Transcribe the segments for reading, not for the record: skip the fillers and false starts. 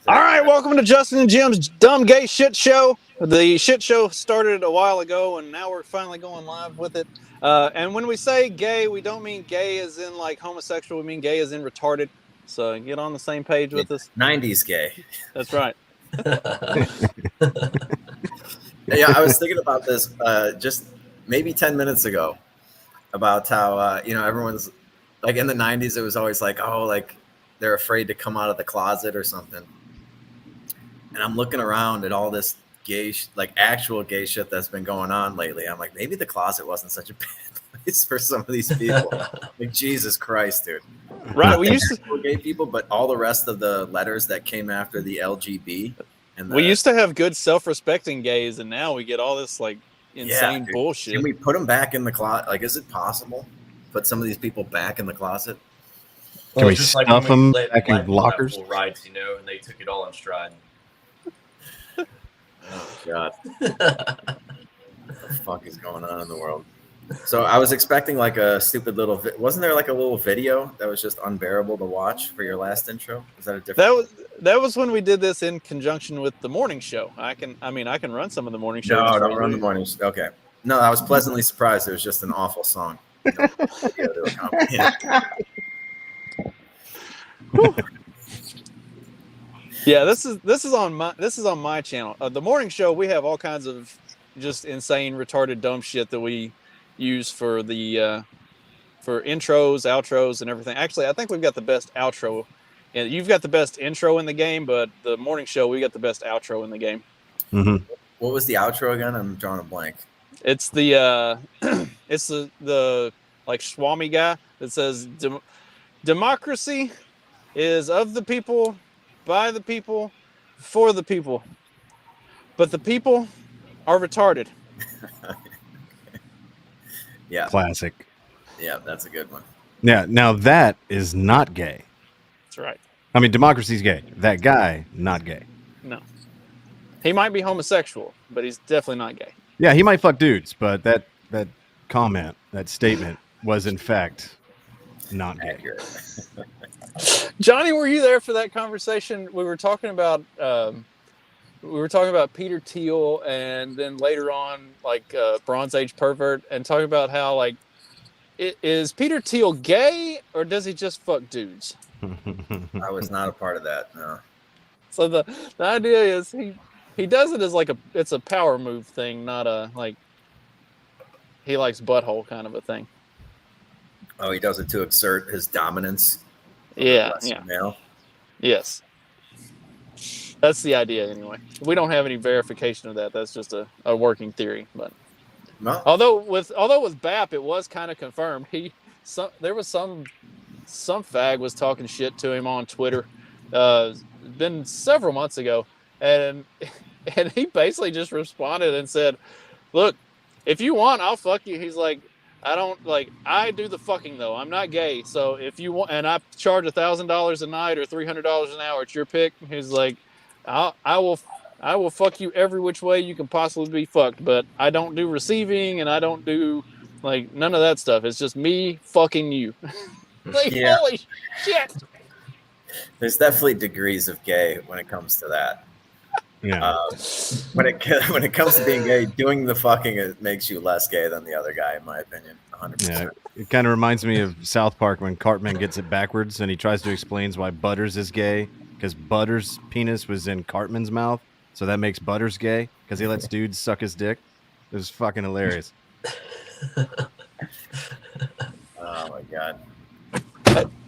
All right, welcome to Justin and Jim's Dumb Gay Shit Show. The shit show started a while ago, and now we're finally going live with it. And when we say gay, we don't mean gay as in like homosexual. We mean gay as in retarded. So get on the same page with us. 90s gay. That's right. Yeah, I was thinking about this just maybe 10 minutes ago about how, everyone's like in the 90s, it was always like, oh, like they're afraid to come out of the closet or something. And I'm looking around at all this gay, like actual gay shit that's been going on lately. I'm like, maybe the closet wasn't such a bad place for some of these people. Like, Jesus Christ, dude. Right. We used to gay people, but all the rest of the letters that came after the LGB. And we used to have good self-respecting gays, and now we get all this like insane bullshit. Can we put them back in the closet? Like, is it possible? Put some of these people back in the closet? Well, Can we stuff them back in lockers? Rights, and they took it all in stride. Oh God! What the fuck is going on in the world? So I was expecting like a stupid little. Wasn't there like a little video that was just unbearable to watch for your last intro? Is that a different? That was when we did this in conjunction with the morning show. I can run some of the morning show. No, don't run the morning show. Okay. No, I was pleasantly surprised. It was just an awful song. Yeah, this is on my channel. The morning show, we have all kinds of just insane, retarded, dumb shit that we use for the for intros, outros, and everything. Actually, I think we've got the best outro, and you've got the best intro in the game. But the morning show, we got the best outro in the game. Mm-hmm. What was the outro again? I'm drawing a blank. It's the it's the like Swami guy that says democracy is of the people, by the people, for the people, but the people are retarded. Yeah. Classic. Yeah, that's a good one. Yeah. Now that is not gay. That's right. I mean, democracy's gay. That guy, not gay. No. He might be homosexual, but he's definitely not gay. Yeah, he might fuck dudes, but that comment, that statement was in fact not gay. Accurate. Johnny, were you there for that conversation? We were talking about Peter Thiel, and then later on, like Bronze Age pervert, and talking about how like is Peter Thiel gay or does he just fuck dudes? I was not a part of that. No. So the idea is he does it as like it's a power move thing, not a like he likes butthole kind of a thing. Oh, he does it to exert his dominance. Yeah. Male. Yes. That's the idea anyway. We don't have any verification of that. That's just a working theory. But no. Although with BAP it was kind of confirmed. There was some fag was talking shit to him on Twitter. It's been several months ago, and he basically just responded and said, "Look, if you want, I'll fuck you." He's like, I do the fucking though. I'm not gay. So if you want, and I charge $1,000 a night or $300 an hour, it's your pick. He's like, I will fuck you every which way you can possibly be fucked, but I don't do receiving and I don't do like none of that stuff. It's just me fucking you. Like, yeah. Holy shit. There's definitely degrees of gay when it comes to that. Yeah. When it comes to being gay, doing the fucking it makes you less gay than the other guy, in my opinion. 100%. Yeah. It kind of reminds me of South Park when Cartman gets it backwards and he tries to explain why Butters is gay because Butters' penis was in Cartman's mouth, so that makes Butters gay because he lets dudes suck his dick. It was fucking hilarious. Oh my God.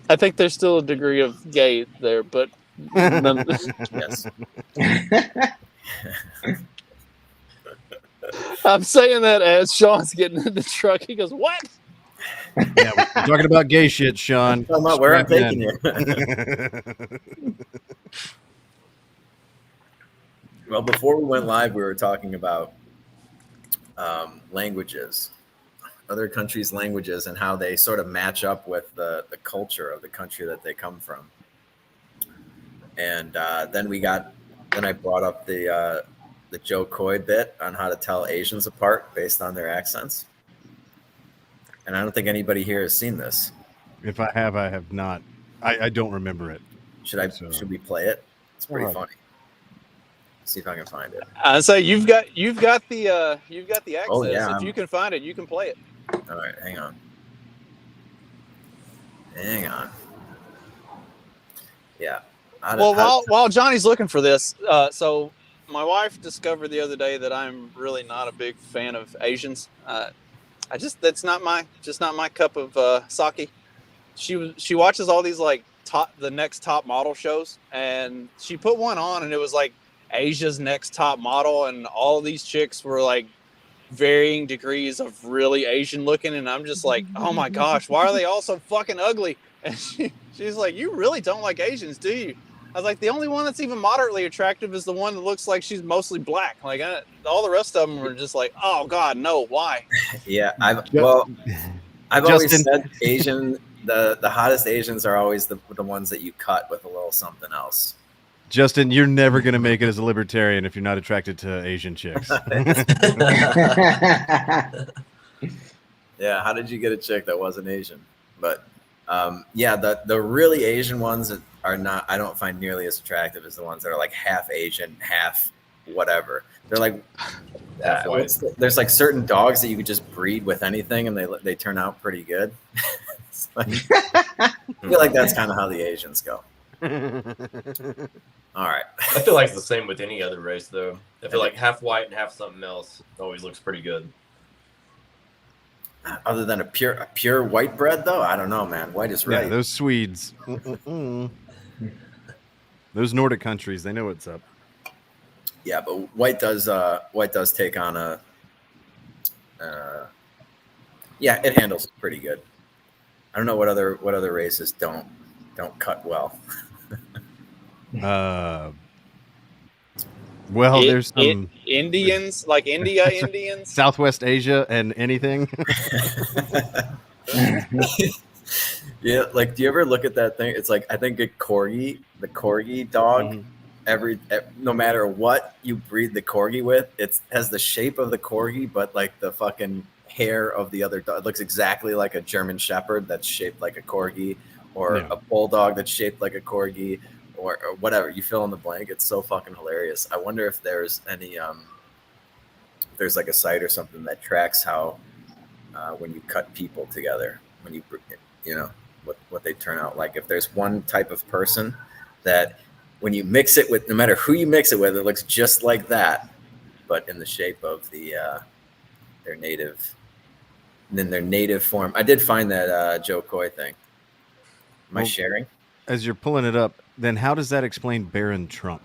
I think there's still a degree of gay there, but Yes. I'm saying that as Sean's getting in the truck. He goes, "What?" Yeah, we're talking about gay shit, Sean. I'm not where I'm taking you. Well, before we went live, we were talking about languages, other countries' languages, and how they sort of match up with the culture of the country that they come from. And then I brought up the Joe Coy bit on how to tell Asians apart based on their accents. And I don't think anybody here has seen this. If I have, I have not. I don't remember it. Should we play it? It's pretty Alright. funny. See if I can find it. So you've got the access. Oh, yeah, If you can find it, you can play it. All right, hang on. Yeah. While Johnny's looking for this, so my wife discovered the other day that I'm really not a big fan of Asians. That's not my cup of sake. She watches all these like the next top model shows, and she put one on, and it was like Asia's Next Top Model, and all these chicks were like varying degrees of really Asian looking, and I'm just like, oh my gosh, why are they all so fucking ugly? And she's like, you really don't like Asians, do you? I was like, the only one that's even moderately attractive is the one that looks like she's mostly black. Like all the rest of them are just like, oh god, no, why? Yeah, I've always said Asian. The hottest Asians are always the ones that you cut with a little something else. Justin, you're never going to make it as a libertarian if you're not attracted to Asian chicks. Yeah, how did you get a chick that wasn't Asian? But yeah, the really Asian ones that are not, I don't find nearly as attractive as the ones that are like half Asian, half whatever. They're like, there's like certain dogs that you could just breed with anything and they turn out pretty good. Like, I feel like that's kind of how the Asians go. All right. I feel like it's the same with any other race, though. I feel like half white and half something else always looks pretty good. Other than a pure white bread, though, I don't know, man. White is right. Yeah, those Swedes, those Nordic countries, they know what's up. Yeah, but white does take on a. Yeah, it handles it pretty good. I don't know what other races don't cut well. Well, there's some Indians, like India Indians, Southwest Asia, and anything. Yeah, like, do you ever look at that thing? It's like, I think the corgi dog. No matter what you breed the corgi with, it has the shape of the corgi, but like the fucking hair of the other dog. It looks exactly like a German Shepherd that's shaped like a corgi, or a bulldog that's shaped like a corgi, or whatever. You fill in the blank. It's so fucking hilarious. I wonder if there's any there's like a site or something that tracks how when you cut people together, when you know what they turn out like. If there's one type of person that when you mix it with, no matter who you mix it with, it looks just like that, but in the shape of their native form. I did find that Joe Coy thing. Am I sharing? As you're pulling it up, then how does that explain Barron Trump?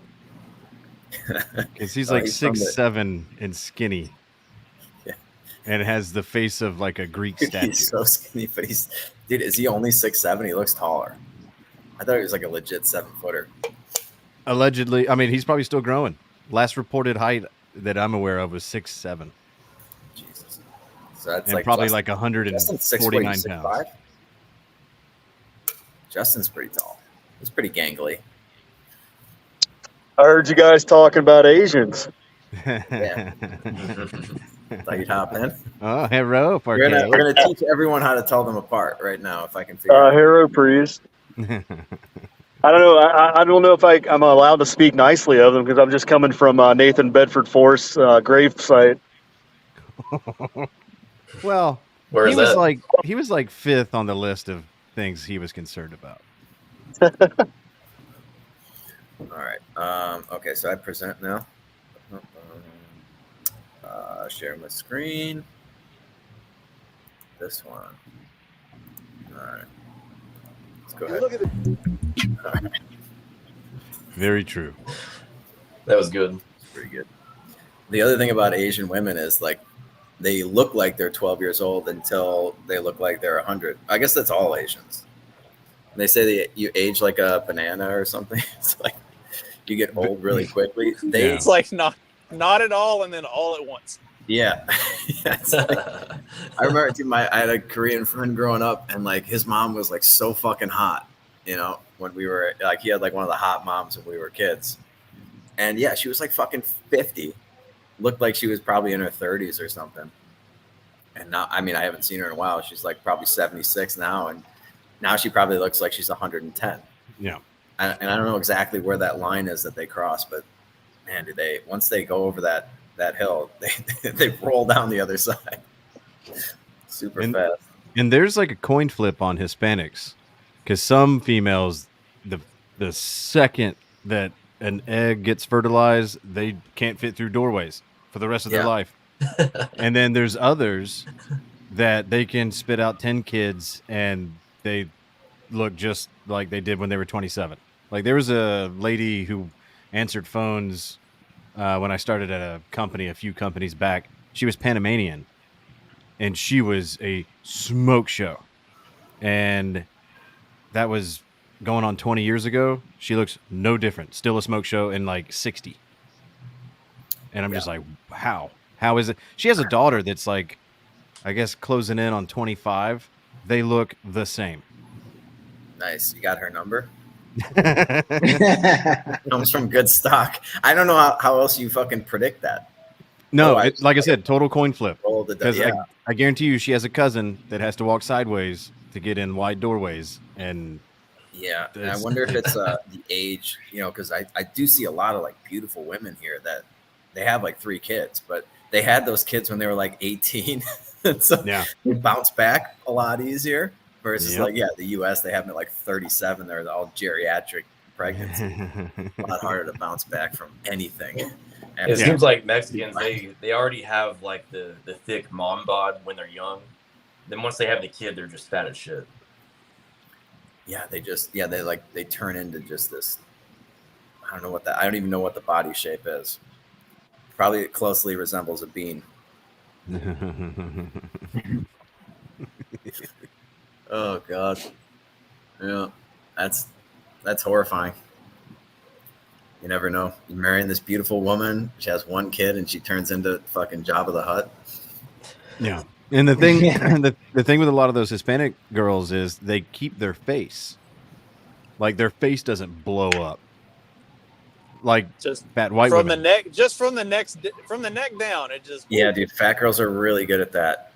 Because he's like 6'7" and skinny. Yeah. And it has the face of like a Greek statue. He's so skinny, but is he only 6'7"? He looks taller. I thought he was like a legit 7-footer. Allegedly. I mean, he's probably still growing. Last reported height that I'm aware of was 6'7". Jesus. So that's and like probably like 149 pounds. Justin's pretty tall. He's pretty gangly. I heard you guys talking about Asians. Yeah. Thought you'd hop in. Oh, hello, We're gonna teach everyone how to tell them apart right now, if I can figure it out. Hero priest. I don't know. I don't know if I'm allowed to speak nicely of them because I'm just coming from Nathan Bedford Forrest's grave site. Well, Where is that? He was like fifth on the list of things he was concerned about. All right. Okay, so I present now. Share my screen. This one. All right. Let's go ahead. All right. Very true. That was good. Pretty good. The other thing about Asian women is like they look like they're 12 years old until they look like they're 100. I guess that's all Asians. They say you age like a banana or something. It's like you get old really quickly. It's like not at all, and then all at once. Yeah. It's like, I remember too, I had a Korean friend growing up, and like his mom was like so fucking hot, you know, when we were like, he had like one of the hot moms when we were kids. And yeah, she was like fucking 50. Looked like she was probably in her 30s or something. And now, I mean, I haven't seen her in a while. She's like probably 76 now. And now she probably looks like she's 110. Yeah. and I don't know exactly where that line is that they cross, but man, once they go over that hill, they roll down the other side super fast. And there's like a coin flip on Hispanics, because some females, the second that an egg gets fertilized, they can't fit through doorways for the rest of their life. And then there's others that they can spit out 10 kids and they look just like they did when they were 27. Like there was a lady who answered phones when I started at a few companies back. She was Panamanian, and she was a smoke show. And that was going on 20 years ago. She looks no different. Still a smoke show in like 60. And I'm just like, how? How is it? She has a daughter that's like, I guess, closing in on 25. They look the same. Nice. You got her number? Comes from good stock. I don't know how else you fucking predict that. No, like I said, total coin flip. Because Yeah. I guarantee you she has a cousin that has to walk sideways to get in wide doorways. And yeah, and I wonder if it's the age, because I do see a lot of like beautiful women here that they have like 3 kids, but they had those kids when they were like 18. So they bounce back a lot easier versus the US, they have them at like 37. They're all geriatric pregnancy. A lot harder to bounce back from anything. It seems like Mexicans, they already have like the thick mom bod when they're young. Then once they have the kid, they're just fat as shit. Yeah, they turn into just this. I don't even know what the body shape is. Probably it closely resembles a bean. Oh God. Yeah, that's horrifying. You never know. You're marrying this beautiful woman. She has 1 kid, and she turns into fucking Jabba the Hutt. Yeah. And the thing, the thing with a lot of those Hispanic girls is they keep their face, like their face doesn't blow up, like just fat white from women. the neck, just from the neck down. It just dude. Fat girls are really good at that.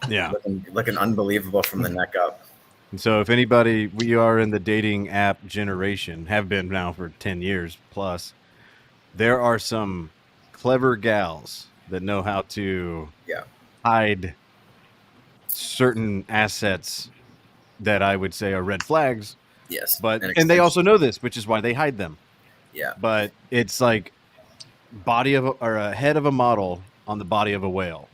Yeah, looking unbelievable from the neck up. And so, if anybody, we are in the dating app generation, have been now for 10 years plus. There are some clever gals that know how to hide certain assets that I would say are red flags. Yes, and they also know this, which is why they hide them. Yeah, but it's like a head of a model on the body of a whale,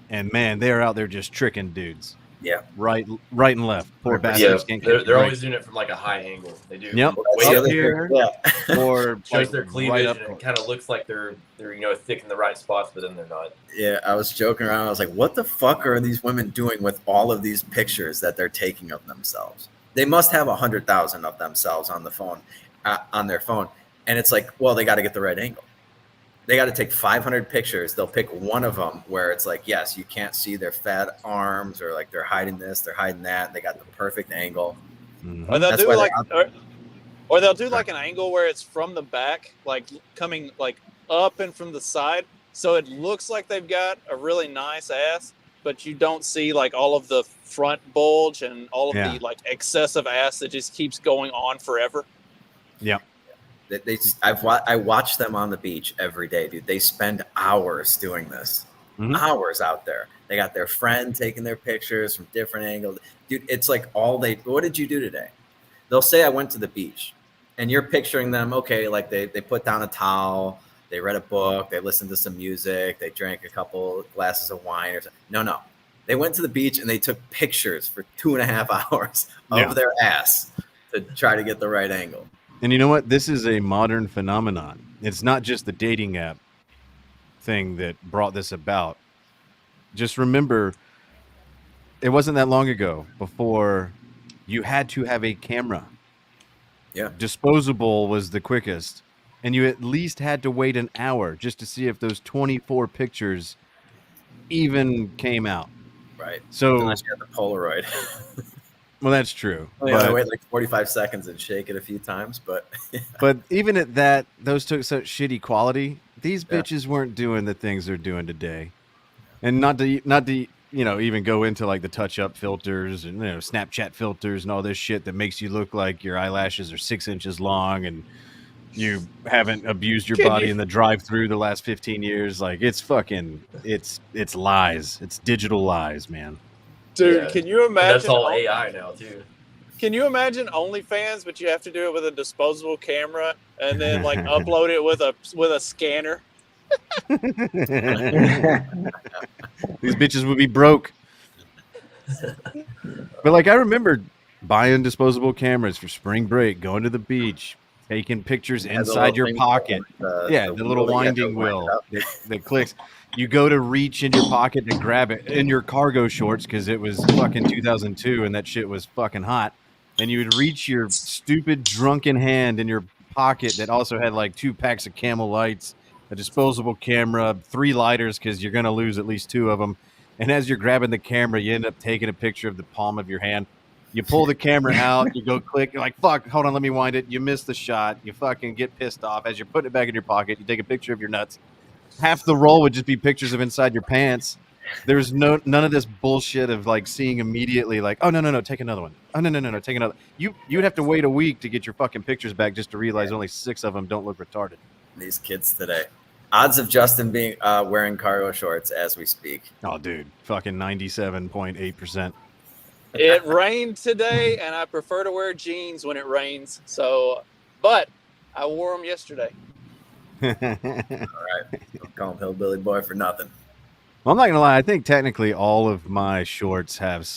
and man, they are out there just tricking dudes. Yeah, right and left. Poor bastards. Yeah, they're always doing it from like a high angle. They do way up here, or shows like their cleavage, right and it kind of looks like they're thick in the right spots, but then they're not. Yeah, I was joking around. I was like, "What the fuck are these women doing with all of these pictures that they're taking of themselves? They must have 100,000 of themselves on the phone, on their phone." And it's like, well, they got to get the right angle. They got to take 500 pictures. They'll pick one of them where it's like, yes, you can't see their fat arms, or like they're hiding this, they're hiding that. They got the perfect angle. Mm-hmm. Or they'll do like, or they'll do like an angle where it's from the back, like coming like up and from the side, so it looks like they've got a really nice ass, but you don't see like all of the front bulge and all of the like excessive ass that just keeps going on forever. Yeah. I watch them on the beach every day, dude. They spend hours doing this, hours out there. They got their friend taking their pictures from different angles, dude. It's like what did you do today? They'll say, I went to the beach, and you're picturing them. Okay, like they put down a towel, they read a book, they listened to some music, they drank a couple glasses of wine or something. No, they went to the beach and they took pictures for 2.5 hours of their ass to try to get the right angle. And you know what? This is a modern phenomenon. It's not just the dating app thing that brought this about. Just remember, it wasn't that long ago before you had to have a camera. Yeah. Disposable was the quickest. And you at least had to wait an hour just to see if those 24 pictures even came out. Right. So unless you have the Polaroid. Well, that's true. I wait like 45 seconds and shake it a few times, but but even at that, those took such shitty quality. These bitches weren't doing the things they're doing today, and not to even go into like the touch-up filters and Snapchat filters and all this shit that makes you look like your eyelashes are 6 inches long and you haven't abused your body in the drive-through the last 15 years. Like it's lies. It's digital lies, man. Dude, Yeah. can you And that's imagine? all AI now too. Can you imagine OnlyFans, but you have to do it with a disposable camera and then like upload it with a scanner? These bitches would be broke. But like I remember buying disposable cameras for spring break, going to the beach, taking pictures inside your pocket. The little winding wheel that clicks. You go to reach in your pocket to grab it in your cargo shorts because it was fucking 2002 and that shit was fucking hot. And you would reach your stupid drunken hand in your pocket that also had like 2 packs of Camel Lights, a disposable camera, 3 lighters because you're going to lose at least 2 of them. And as you're grabbing the camera, you end up taking a picture of the palm of your hand. You pull the camera out, you go click, you're like, fuck, hold on, let me wind it. You miss the shot. You fucking get pissed off. As you're putting it back in your pocket, you take a picture of your nuts. Half the roll would just be pictures of inside your pants. There's none of this bullshit of like seeing immediately like, oh, no, take another one. Oh, no, take another. You'd have to wait a week to get your fucking pictures back just to realize only 6 of them don't look retarded. These kids today. Odds of Justin being wearing cargo shorts as we speak. Oh, dude, fucking 97.8%. It rained today, and I prefer to wear jeans when it rains. But I wore them yesterday. All right, don't call him hillbilly boy for nothing. Well, I'm not gonna lie. I think technically all of my shorts have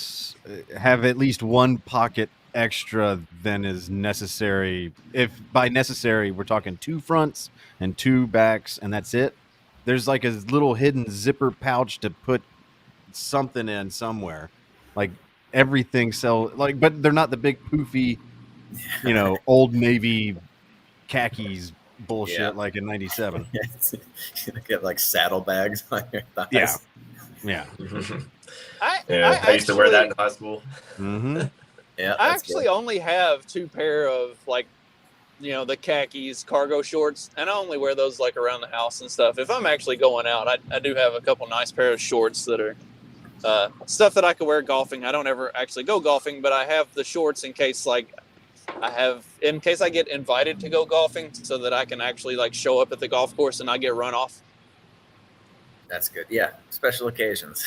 at least 1 pocket extra than is necessary. If by necessary we're talking 2 fronts and 2 backs, and that's it. There's like a little hidden zipper pouch to put something in somewhere, like everything but they're not the big poofy, Old Navy khakis bullshit like in 97. You get like saddlebags on your thighs. Yeah. I used to wear that in high school. Mm-hmm. Yeah, I actually only have 2 pair of like, the khakis cargo shorts, and I only wear those like around the house and stuff. If I'm actually going out, I do have a couple nice pair of shorts that are stuff that I could wear golfing. I don't ever actually go golfing, but I have the shorts in case I get invited to go golfing, so that I can actually like show up at the golf course and not get run off. That's good. Yeah, special occasions.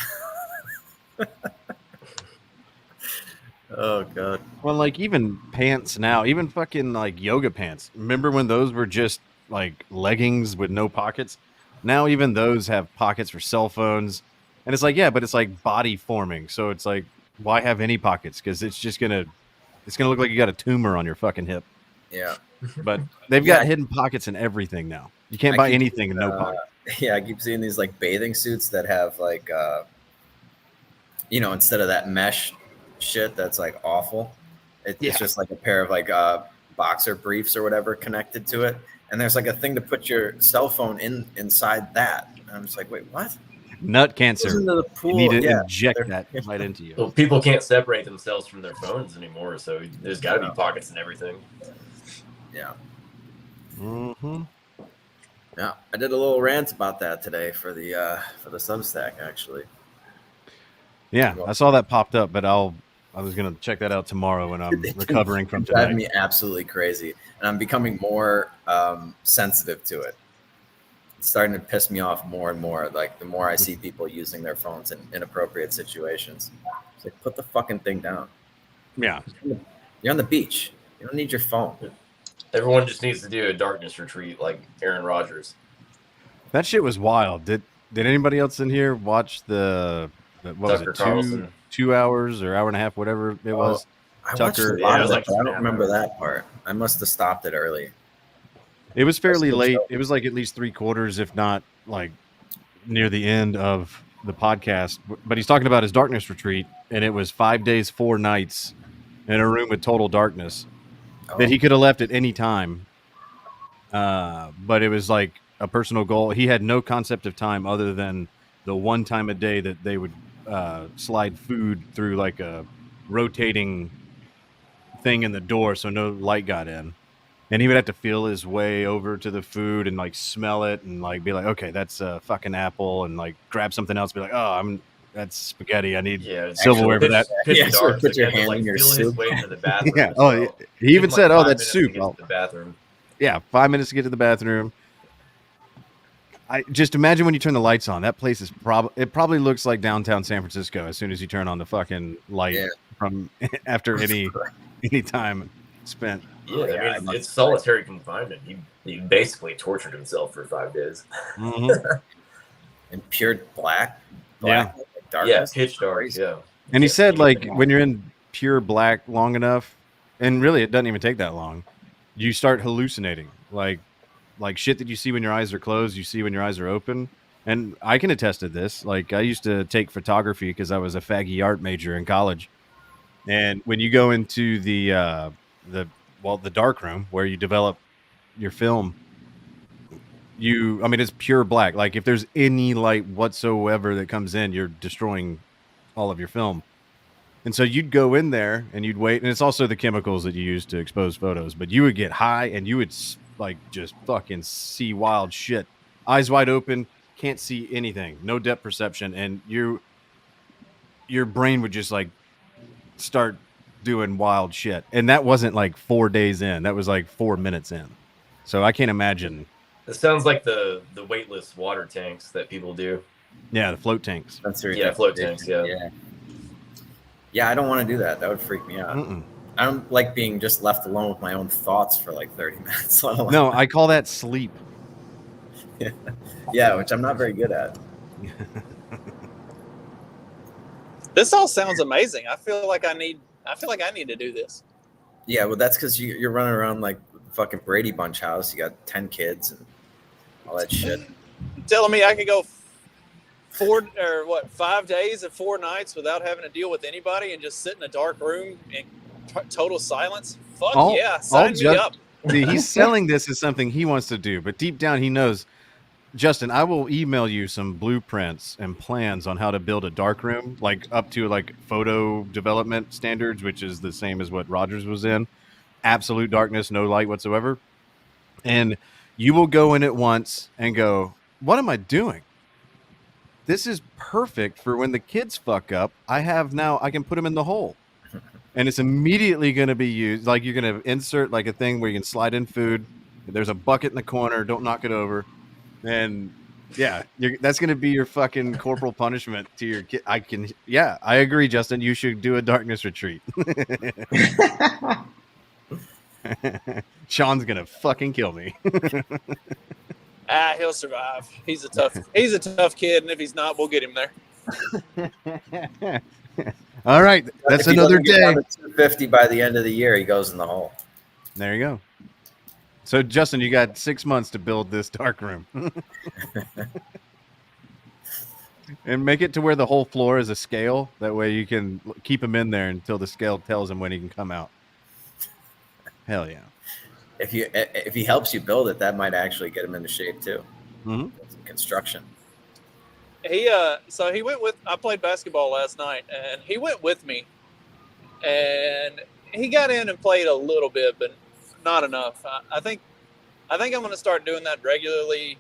Oh god. Well, like even pants now, even fucking like yoga pants. Remember when those were just like leggings with no pockets? Now even those have pockets for cell phones, and it's like, yeah, but it's like body forming. So it's like, why have any pockets? Because it's gonna look like you got a tumor on your fucking hip. Yeah. But they've got hidden pockets in everything now. You can't buy anything in no pocket. Yeah, I keep seeing these like bathing suits that have like instead of that mesh shit that's like awful, it's just like a pair of like boxer briefs or whatever connected to it, and there's like a thing to put your cell phone inside that, and I'm just like, wait, what? Nut cancer. Into the pool. You need to inject that right into you. Well, people can't separate themselves from their phones anymore, so there's got to be pockets and everything. Yeah. Mm-hmm. Yeah, I did a little rant about that today for the Substack actually. Yeah, I saw that popped up, but I was gonna check that out tomorrow when I'm recovering from today. Driving me absolutely crazy, and I'm becoming more sensitive to it. It's starting to piss me off more and more. Like the more I see people using their phones in inappropriate situations, it's like, put the fucking thing down. Yeah, you're on the beach. You don't need your phone. Everyone just needs to do a darkness retreat like Aaron Rodgers. That shit was wild. Did anybody else in here watch what was it? 2 hours or hour and a half, whatever it was. I Tucker. watched a lot of it, but I don't remember that part. I must have stopped it early. It was fairly late. It was like at least 3/4, if not like near the end of the podcast. But he's talking about his darkness retreat, and it was 5 days, 4 nights in a room with total darkness that he could have left at any time. But it was like a personal goal. He had no concept of time other than the one time a day that they would slide food through like a rotating thing in the door so no light got in. And he would have to feel his way over to the food and like smell it and like be like, okay, that's a fucking apple, and like grab something else, be like, oh, that's spaghetti. I need Yeah, silverware for that. Pitch Yeah, so dark. put your Like, hand like in your feel his soup. way into the bathroom. Yeah. as Oh, well. he Give even him, said, like, "Oh, 5 that's minutes to soup." get to the bathroom. Yeah, 5 minutes to get to the bathroom. I just imagine when you turn the lights on, that place is probably looks like downtown San Francisco as soon as you turn on the fucking light Yeah. from after any time spent. Yeah, Yeah, I I mean, must it's solitary confinement. He basically tortured himself for 5 days. in pure black, Yeah. like Yeah, darkness. pitch dark. Crazy. Yeah. And he Can't said, see like, anything. when you're in pure black long enough, and really it doesn't even take that long, you start hallucinating. Like shit that you see when your eyes are closed, you see when your eyes are open. And I can attest to this. Like, I used to take photography because I was a faggy art major in college. And when you go into the dark room where you develop your film, I mean, it's pure black. Like, if there's any light whatsoever that comes in, you're destroying all of your film. And so you'd go in there and you'd wait, and it's also the chemicals that you use to expose photos. But you would get high and you would like just fucking see wild shit, eyes wide open, can't see anything, no depth perception, and your brain would just like start doing wild shit. And that wasn't like 4 days in; that was like 4 minutes in. So I can't imagine. It sounds like the weightless water tanks that people do. Yeah, the float tanks. Sensory Yeah, float deprivation. tanks. Yeah. Yeah, I don't want to do that. That would freak me out. Mm-mm. I don't like being just left alone with my own thoughts for like 30 minutes. No, I call that sleep. Yeah, which I'm not very good at. This all sounds amazing. I feel like I need to do this. Yeah, well, that's because you're running around like fucking Brady Bunch house. You got 10 kids and all that shit. Telling me I could go 5 days and 4 nights without having to deal with anybody and just sit in a dark room in total silence? Fuck yeah, sign me up. He's selling this as something he wants to do, but deep down he knows, Justin, I will email you some blueprints and plans on how to build a dark room, like up to like photo development standards, which is the same as what Rogers was in. Absolute darkness, no light whatsoever. And you will go in at once and go, what am I doing? This is perfect for when the kids fuck up. I can put them in the hole. And it's immediately going to be used. Like, you're going to insert like a thing where you can slide in food. There's a bucket in the corner. Don't knock it over. And yeah, that's going to be your fucking corporal punishment to your kid. I agree, Justin. You should do a darkness retreat. Sean's going to fucking kill me. He'll survive. He's a tough kid, and if he's not, we'll get him there. All right, that's another day. 250 by the end of the year, he goes in the hole. There you go. So, Justin, you got 6 months to build this dark room. And make it to where the whole floor is a scale. That way you can keep him in there until the scale tells him when he can come out. Hell yeah. If he helps you build it, that might actually get him into shape too. Mm-hmm. Some construction. So he went with. I played basketball last night, and he went with me, and he got in and played a little bit, but not enough. I think I'm going to start doing that regularly.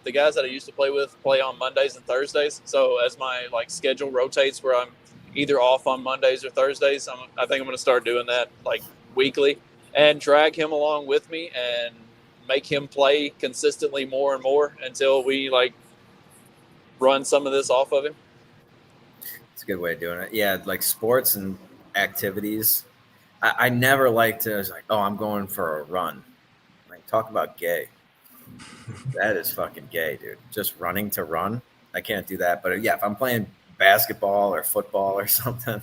The guys that I used to play with play on Mondays and Thursdays, so as my like schedule rotates, where I'm either off on Mondays or Thursdays, I think I'm going to start doing that like weekly, and drag him along with me and make him play consistently more and more until we like run some of this off of him. It's a good way of doing it. Yeah, like sports and activities. I never like to. I was like, oh, I'm going for a run. Like, talk about gay. That is fucking gay, dude. Just running to run. I can't do that. But yeah, if I'm playing basketball or football or something,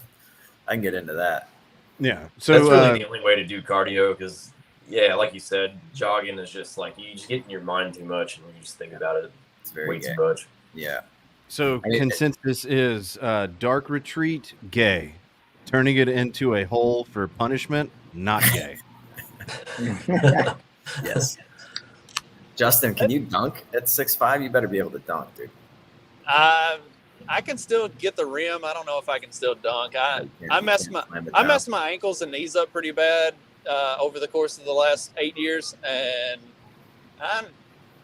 I can get into that. Yeah. So that's really the only way to do cardio because, yeah, like you said, jogging is just like you just get in your mind too much and you just think about it It's very way gay. too much. Yeah. So consensus is dark retreat, gay. Turning it into a hole for punishment, not gay. Yes. Justin, can you dunk at 6'5"? You better be able to dunk, dude. I can still get the rim. I don't know if I can still dunk. I messed my ankles and knees up pretty bad over the course of the last 8 years, and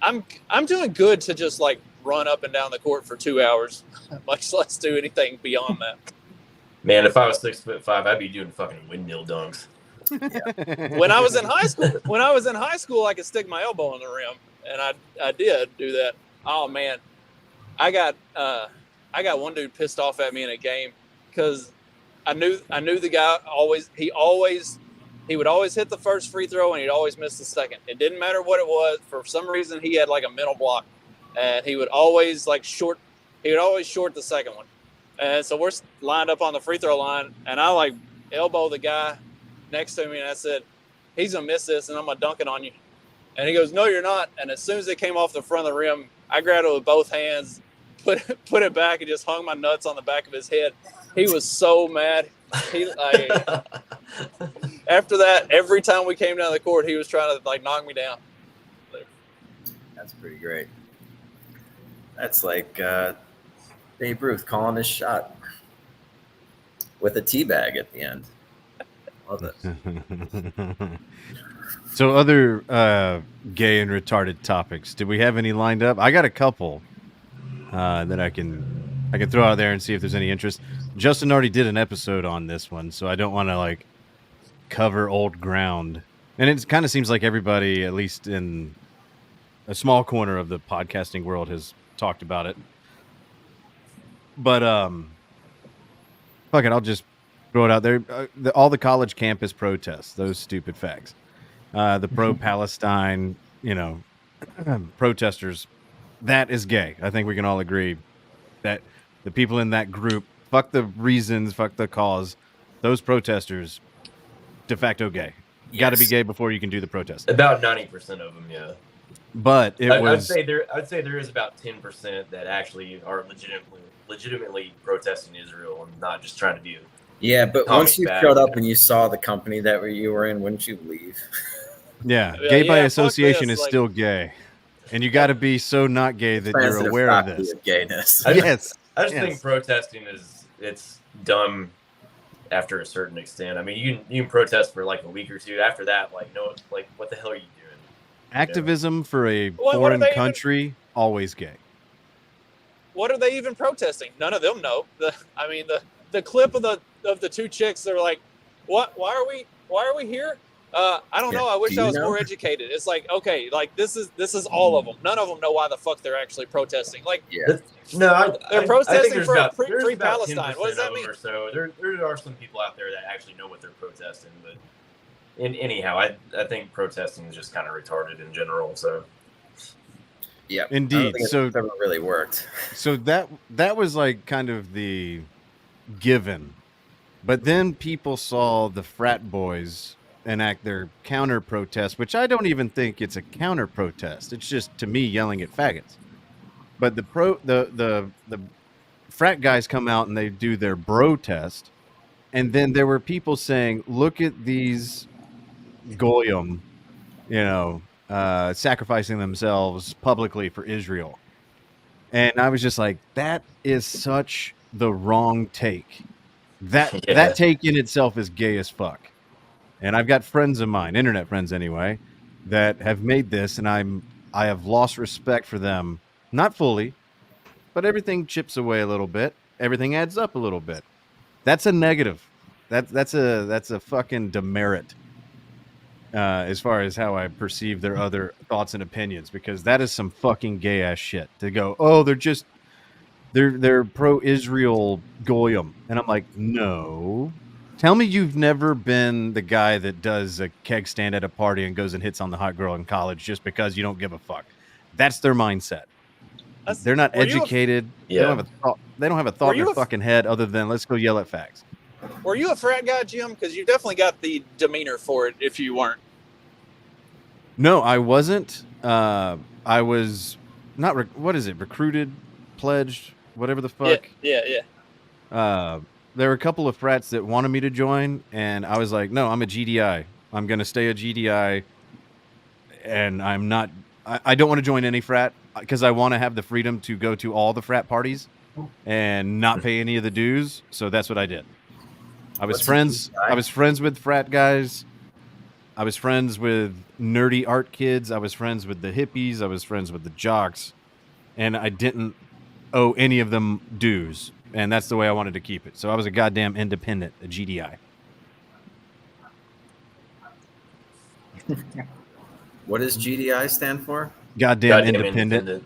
I'm doing good to just like run up and down the court for 2 hours, much less do anything beyond that. Man, if I was 6'5", I'd be doing fucking windmill dunks. When I was in high school, I could stick my elbow in the rim, and I did do that. Oh man, I got one dude pissed off at me in a game because I knew the guy he would always hit the first free throw and he'd always miss the second. It didn't matter what it was. For some reason, he had like a mental block, and he would always short the second one. And so we're lined up on the free throw line, and I like elbow the guy next to me, and I said, "He's gonna miss this, and I'm gonna dunk it on you." And he goes, "No, you're not." And as soon as it came off the front of the rim, I grabbed it with both hands, put it back, and just hung my nuts on the back of his head. He was so mad. After that, every time we came down the court, he was trying to knock me down. That's pretty great. That's like Babe Ruth calling his shot with a tea bag at the end. Love it. So other gay and retarded topics. Did we have any lined up? I got a couple that I can throw out there and see if there's any interest. Justin already did an episode on this one, so I don't want to cover old ground. And it kind of seems like everybody, at least in a small corner of the podcasting world, has talked about it. But fuck it, I'll just throw it out there. All the college campus protests, those stupid fags. The pro-Palestine, protesters, that is gay. I think we can all agree that the people in that group, fuck the reasons, fuck the cause, those protesters, de facto gay. You got to be gay before you can do the protest. About 90% of them, yeah. But I'd say there is about 10% that actually are legitimately protesting Israel and not just trying to be. Yeah, but once you showed up and you saw the company that you were in, wouldn't you leave? Yeah, gay by association is still gay, and you got to be so not gay that you're aware of this. Gayness. I just think protesting it's dumb after a certain extent. I mean, you can protest for a week or two. After that, what the hell are you doing? Activism for a foreign country, always gay. What are they even protesting? None of them know. The clip of the two chicks, they're like, "What? Why are we here? I don't know. I wish I was more educated." It's okay, this is all of them. None of them know why the fuck they're actually protesting. They're protesting for free Palestine. What does that mean? Or so there are some people out there that actually know what they're protesting, but anyhow, I think protesting is just kind of retarded in general. So yeah, indeed. So it never really worked. So that was kind of the given, but then people saw the frat boys enact their counter protest, which I don't even think it's a counter protest. It's just, to me, yelling at faggots. But the frat guys come out and they do their bro test, and then there were people saying, "Look at these goyim, sacrificing themselves publicly for Israel." And I was just like, that is such the wrong take. That take in itself is gay as fuck. And I've got friends of mine, internet friends anyway, that have made this, and I have lost respect for them. Not fully, but everything chips away a little bit. Everything adds up a little bit. That's a negative. That's a fucking demerit as far as how I perceive their other thoughts and opinions, because that is some fucking gay ass shit to go, "Oh, they're pro-Israel goyim," and I'm like, no. Tell me you've never been the guy that does a keg stand at a party and goes and hits on the hot girl in college just because you don't give a fuck. That's their mindset. They're not educated. They don't have a thought in their fucking head other than, let's go yell at fags. Were you a frat guy, Jim? Because you definitely got the demeanor for it if you weren't. No, I wasn't. I was not. What is it? Recruited, pledged, whatever the fuck. Yeah. There were a couple of frats that wanted me to join, and I was like, no, I'm a GDI. I'm going to stay a GDI, and I'm not. I don't want to join any frat because I want to have the freedom to go to all the frat parties and not pay any of the dues. So that's what I did. I was friends with frat guys. I was friends with nerdy art kids. I was friends with the hippies. I was friends with the jocks. and I didn't owe any of them dues, and that's the way I wanted to keep it. So I was a goddamn independent, a GDI. What does GDI stand for? Goddamn independent.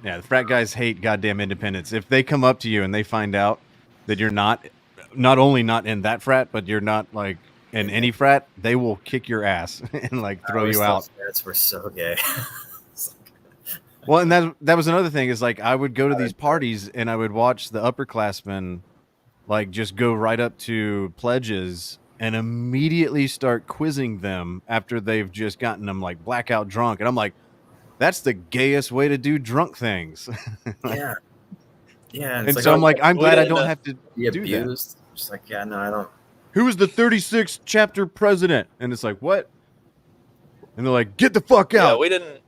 Yeah, the frat guys hate goddamn independence. If they come up to you and they find out that you're not only not in that frat, but you're not like in any frat, they will kick your ass and like throw you out. Frats were so gay. Well, and that was another thing is like I would go to these parties and I would watch the upperclassmen like just go right up to pledges and immediately start quizzing them after they've just gotten them like blackout drunk, and I'm like, that's the gayest way to do drunk things. Yeah. Yeah. And so I'm like, I'm glad I don't have to be do abused. that. Just like, yeah, no, I don't. Who is the 36th chapter president? And it's like, what? And they're like, get the fuck out. Yeah, we didn't.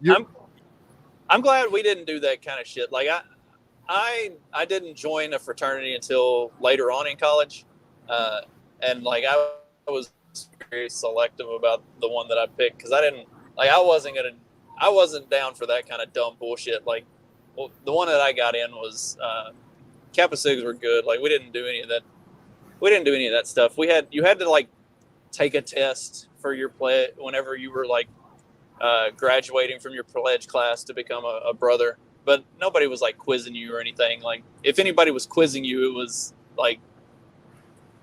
I'm glad we didn't do that kind of shit. Like I didn't join a fraternity until later on in college, and like I was very selective about the one that I picked because I wasn't down for that kind of dumb bullshit. Like, well, the one that I got in was Kappa Sigs were good. Like we didn't do any of that. We didn't do any of that stuff. You had to like take a test for your pledge whenever you were like graduating from your pledge class to become a brother, but nobody was like quizzing you or anything. Like if anybody was quizzing you, it was like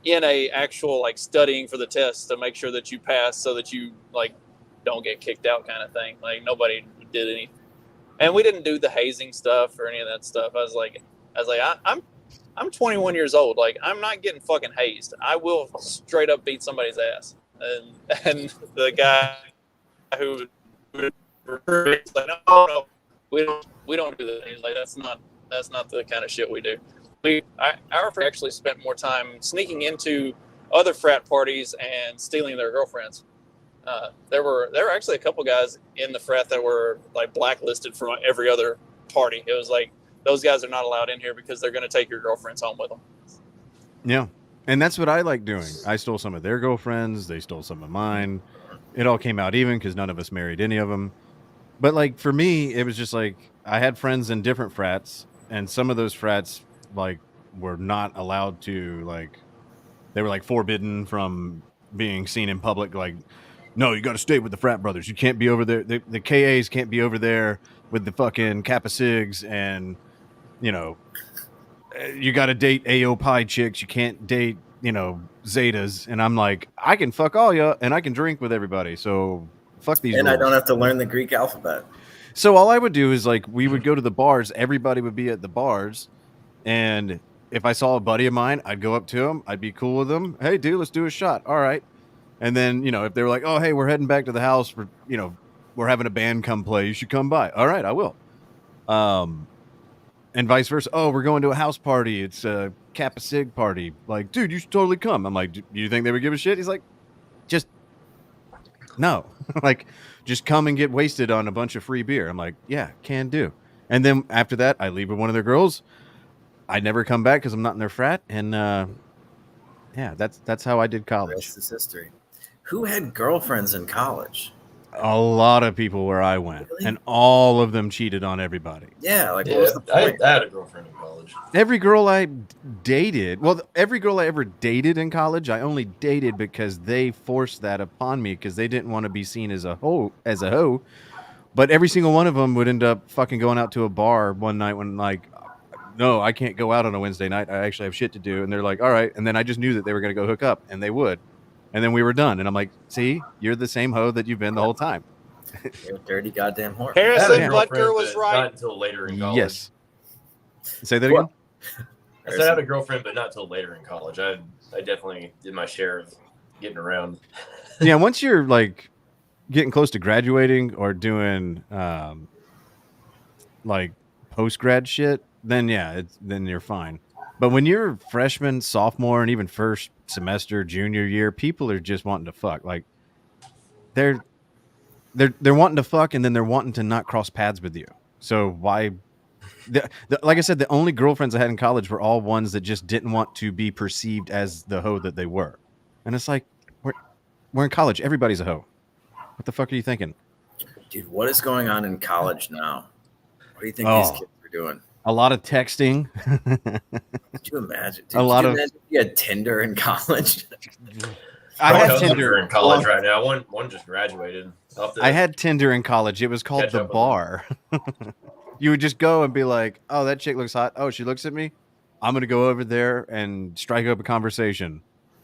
in a actual like studying for the test to make sure that you pass so that you like don't get kicked out kind of thing. Like nobody did any, and we didn't do the hazing stuff or any of that stuff. I was like I'm 21 years old. Like I'm not getting fucking hazed. I will straight up beat somebody's ass. And the guy who like, no, we don't do that. He's like, that's not the kind of shit we do. Our frat actually spent more time sneaking into other frat parties and stealing their girlfriends. There were actually a couple guys in the frat that were like blacklisted from every other party. It was like, those guys are not allowed in here because they're going to take your girlfriends home with them. Yeah. And that's what I like doing. I stole some of their girlfriends. They stole some of mine. It all came out even because none of us married any of them. But like for me, it was just like I had friends in different frats, and some of those frats like were not allowed to like, they were like forbidden from being seen in public. Like, no, you got to stay with the frat brothers. You can't be over there. The KAs can't be over there with the fucking Kappa Sigs, and you know, you got to date AO Pi chicks. You can't date, you know, Zetas. And I'm like, I can fuck all ya, and I can drink with everybody. So fuck these And rules. I don't have to learn the Greek alphabet. So all I would do is like, we would go to the bars. Everybody would be at the bars. And if I saw a buddy of mine, I'd go up to him. I'd be cool with him. Hey, dude, let's do a shot. All right. And then, you know, if they were like, oh, hey, we're heading back to the house for, you know, we're having a band come play. You should come by. All right, I will. And vice versa. Oh, we're going to a house party. It's a Kappa Sig party. Like, dude, you should totally come. I'm like, do you think they would give a shit? He's like, just no. Like, just come and get wasted on a bunch of free beer. I'm like, yeah, can do. And then after that, I leave with one of their girls. I never come back because I'm not in their frat. And yeah, that's how I did college. Rest is history. Who had girlfriends in college? A lot of people where I went, Really? and all of them cheated on everybody. Yeah, like Yeah, what was the point? I had a girlfriend in college. Every girl I dated, well, every girl I ever dated in college, I only dated because they forced that upon me because they didn't want to be seen as a hoe. But every single one of them would end up fucking going out to a bar one night when like, no, I can't go out on a Wednesday night. I actually have shit to do. And they're like, all right. And then I just knew that they were going to go hook up, and they would. And then we were done. And I'm like, see, you're the same hoe that you've been the whole time. You're a dirty goddamn whore. I had a Harrison girlfriend, Butker was but right. Not until later in college. Yes. Say that again? I said I had a girlfriend, but not until later in college. I definitely did my share of getting around. Yeah, once you're like getting close to graduating or doing like post grad shit, then yeah, then you're fine. But when you're freshman, sophomore, and even first semester, junior year, people are just wanting to fuck. Like they're wanting to fuck, and then they're wanting to not cross paths with you. So why? Like I said, the only girlfriends I had in college were all ones that just didn't want to be perceived as the hoe that they were. And it's like, we're in college. Everybody's a hoe. What the fuck are you thinking? Dude, what is going on in college now? What do you think these kids are doing. A lot of texting. Could you imagine? A lot of. Imagine if you had Tinder in college? I My had cousins Tinder are in college right now. One just graduated. I had Tinder in college. It was called Catch The up with Bar. You would just go and be like, "Oh, that chick looks hot. Oh, she looks at me. I'm gonna go over there and strike up a conversation.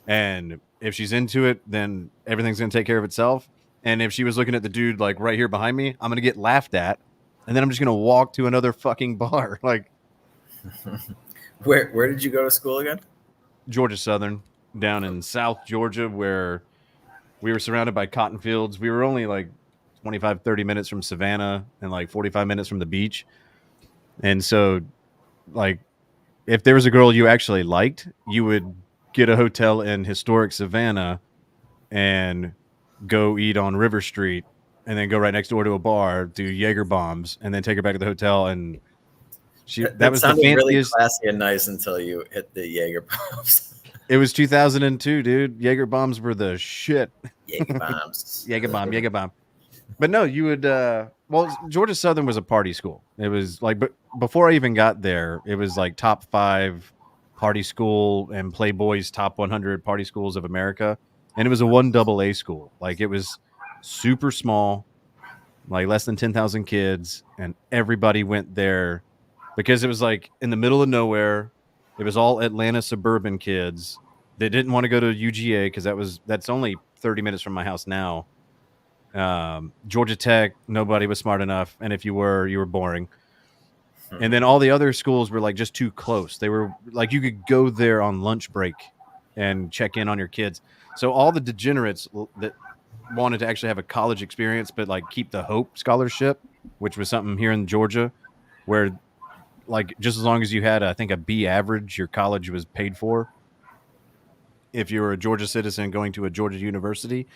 And if she's into it, then everything's gonna take care of itself. And if she was looking at the dude like right here behind me, I'm gonna get laughed at, and then I'm just gonna walk to another fucking bar, like Where did you go to school again? Georgia Southern down in South Georgia, where we were surrounded by cotton fields. We were only like 25, 30 minutes from Savannah and like 45 minutes from the beach. And so, like, if there was a girl you actually liked, you would get a hotel in historic Savannah and go eat on River Street and then go right next door to a bar, do Jaeger bombs, and then take her back to the hotel. And that was the sounded really fanciest. classy and nice until you hit the Jaeger bombs. It was 2002, dude. Jaeger bombs were the shit. Jaeger bombs. Jaeger bomb. But no, you would. Well, Georgia Southern was a party school. It was like, but before I even got there, it was like top 5 party school and Playboy's top 100 party schools of America, and it was a 1AA school. Like, it was super small, like less than 10,000 kids, and everybody went there because it was like in the middle of nowhere. It was all Atlanta suburban kids that didn't want to go to UGA because that's only 30 minutes from my house now. Georgia Tech, nobody was smart enough, and if you were boring. And then all the other schools were like just too close. They were like, you could go there on lunch break and check in on your kids. So all the degenerates that wanted to actually have a college experience but like keep the Hope Scholarship, which was something here in Georgia where like just as long as you had I think a B average, your college was paid for if you were a Georgia citizen going to a Georgia university.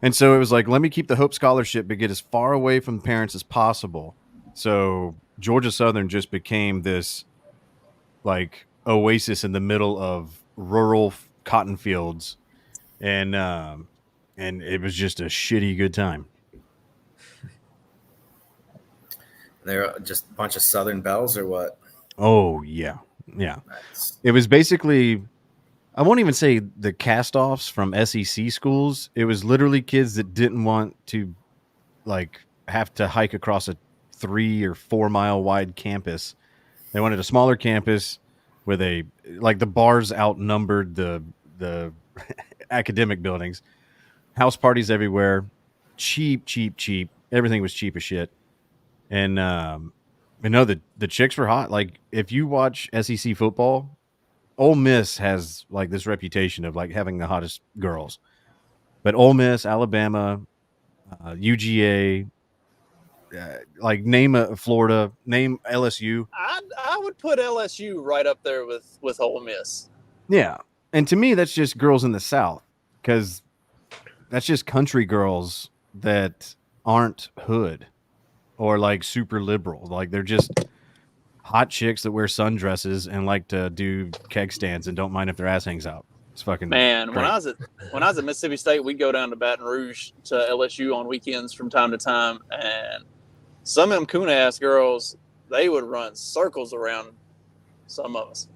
And so it was like, let me keep the Hope Scholarship but get as far away from parents as possible. So Georgia Southern just became this like oasis in the middle of rural cotton fields, and it was just a shitty good time. They're just a bunch of Southern belles or what? Oh yeah. Nice. It was basically, I won't even say the cast-offs from SEC schools. It was literally kids that didn't want to like have to hike across a 3 or 4 mile wide campus. They wanted a smaller campus with the bars outnumbered the academic buildings. House parties everywhere. Cheap. Everything was cheap as shit. And the chicks were hot. Like, if you watch SEC football, Ole Miss has like this reputation of like having the hottest girls. But Ole Miss, Alabama, UGA, like name Florida, name LSU. I would put LSU right up there with Ole Miss. Yeah, and to me, that's just girls in the South because that's just country girls that aren't hood or like super liberal. Like, they're just hot chicks that wear sundresses and like to do keg stands and don't mind if their ass hangs out. It's fucking man. great. When I was at Mississippi State, we'd go down to Baton Rouge to LSU on weekends from time to time, and some of them coon ass girls, they would run circles around some of us.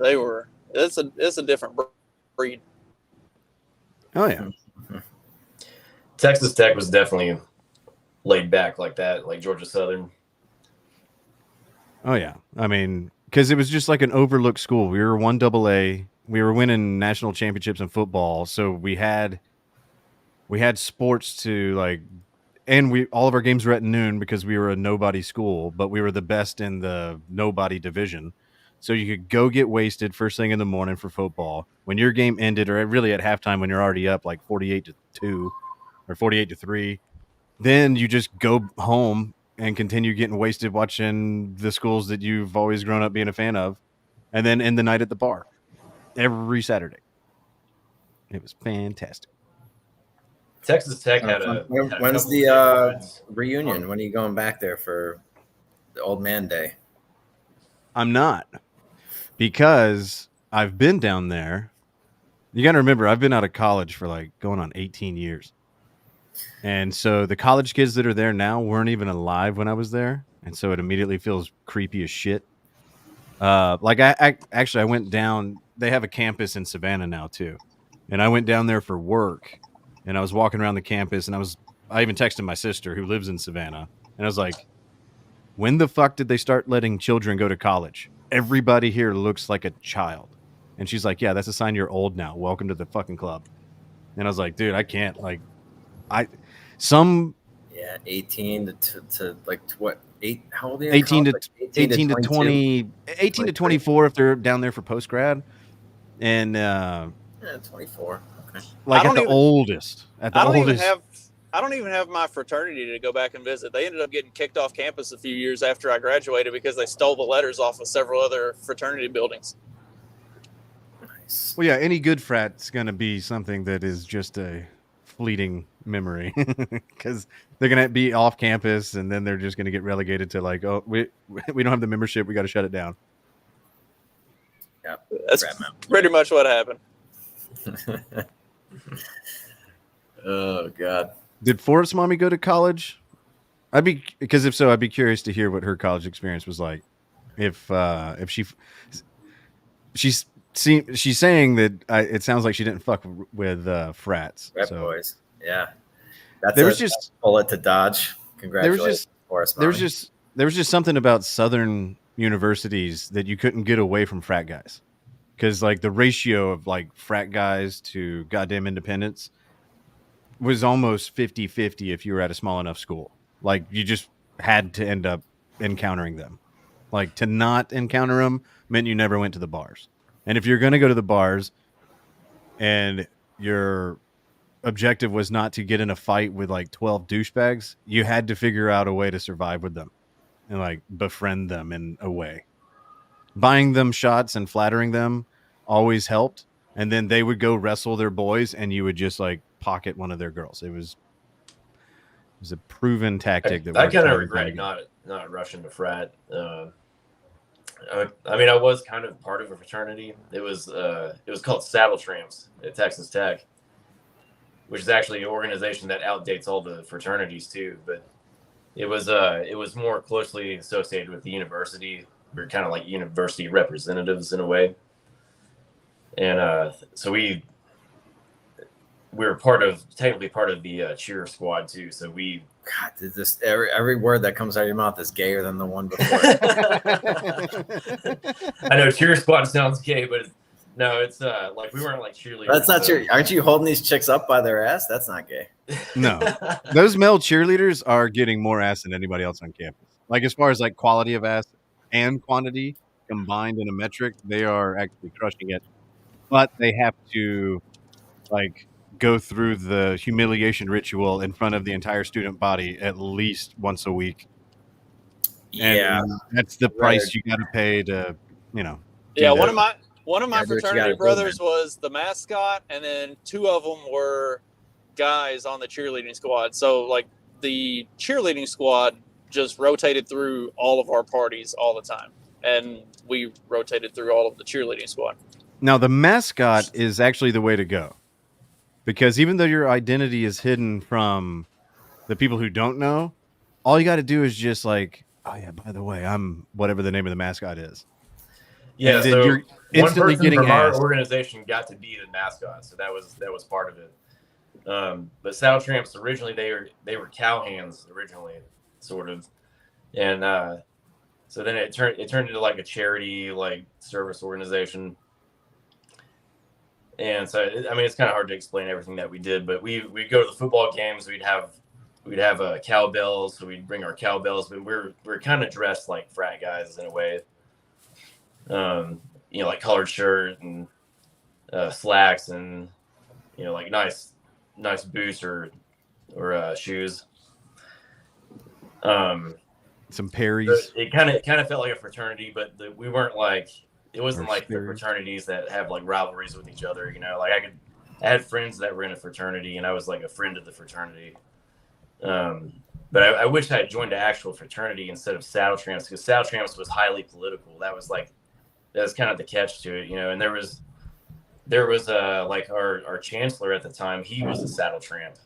It's a different breed. Oh yeah. Texas Tech was definitely laid back like that, like Georgia Southern. Oh yeah. I mean, because it was just like an overlooked school. We were 1AA. We were winning national championships in football, so we had sports to like, and all of our games were at noon because we were a nobody school, but we were the best in the nobody division. So you could go get wasted first thing in the morning for football. When your game ended, or really at halftime when you're already up like 48-2 or 48-3, then you just go home and continue getting wasted watching the schools that you've always grown up being a fan of, and then end the night at the bar every Saturday. It was fantastic. Texas Tech had when's the reunion? When are you going back there for the old man day? I'm not, because I've been down there. You got to remember, I've been out of college for like going on 18 years. And so the college kids that are there now weren't even alive when I was there. And so it immediately feels creepy as shit. Like I actually I went down. They have a campus in Savannah now too, and I went down there for work, and I was walking around the campus, and I even texted my sister who lives in Savannah, and I was like, when the fuck did they start letting children go to college? Everybody here looks like a child. And she's like, yeah, that's a sign you're old now. Welcome to the fucking club. And I was like, dude, I can't. Like, Yeah, 18 to like what? How old are you? 18 to like 18 to 22? 20, 18 to 24 if they're down there for post grad. And Yeah, 24. Okay. like I at don't the even- oldest. At the oldest. I don't even have my fraternity to go back and visit. They ended up getting kicked off campus a few years after I graduated because they stole the letters off of several other fraternity buildings. Nice. Well, yeah, any good frat's going to be something that is just a fleeting memory because they're going to be off campus and then they're just going to get relegated to like, oh, we don't have the membership. We got to shut it down. Yeah, That's pretty much what happened. Oh God. Did Forrest's mommy go to college? Because if so, I'd be curious to hear what her college experience was like. If she's saying that it sounds like she didn't fuck with frats. Frat So boys. Yeah. That's there was just bullet to dodge. Congratulations, Forrest there mommy. was just something about Southern universities that you couldn't get away from frat guys, because like the ratio of like frat guys to goddamn independents was almost 50-50 if you were at a small enough school. Like you just had to end up encountering them. Like to not encounter them meant you never went to the bars. And if you're going to go to the bars and your objective was not to get in a fight with like 12 douchebags, you had to figure out a way to survive with them and like befriend them in a way. Buying them shots and flattering them always helped. And then they would go wrestle their boys and you would just like pocket one of their girls. It was a proven tactic that I worked kind of time and regret time again. not rushing to frat. I mean, I was kind of part of a fraternity. It was called Saddle Tramps at Texas Tech, which is actually an organization that outdates all the fraternities too. But it was more closely associated with the university. We were kind of like university representatives in a way, and so we were technically part of the cheer squad too. So we. God, this every word that comes out of your mouth is gayer than the one before. I know cheer squad sounds gay, but no, it's like we weren't like cheerleaders. That's not true. Aren't you holding these chicks up by their ass? That's not gay. No, those male cheerleaders are getting more ass than anybody else on campus. Like as far as like quality of ass and quantity combined in a metric, they are actually crushing it. But they have to like go through the humiliation ritual in front of the entire student body at least once a week. Yeah, and that's the price you got to pay to, do Yeah, that. one of my do what you fraternity gotta do, brothers was the mascot, and then two of them were guys on the cheerleading squad. So like the cheerleading squad just rotated through all of our parties all the time, and we rotated through all of the cheerleading squad. Now the mascot is actually the way to go, because even though your identity is hidden from the people who don't know, all you got to do is just like, oh yeah, by the way, I'm whatever the name of the mascot is. Yeah, And then so you're instantly one person getting from our asked. organization got to be the mascot, so that was part of it. But Saddle Tramps originally they were cowhands originally, sort of, and so then it turned into like a charity like service organization. And so I mean it's kind of hard to explain everything that we did, but we'd go to the football games. We'd have cowbells, so we'd bring our cowbells, but we're kind of dressed like frat guys in a way. Like collared shirt and slacks and like nice boots or shoes. Some Perry's. It kind of felt like a fraternity, but we weren't like, it wasn't Or like the Sperry's. fraternities that have like rivalries with each other. Like I had friends that were in a fraternity, and I was like a friend of the fraternity. But I wish I had joined an actual fraternity instead of Saddle Tramps, because Saddle Tramps was highly political. That was kind of the catch to it, and there was like our chancellor at the time, he was a Saddle Tramp,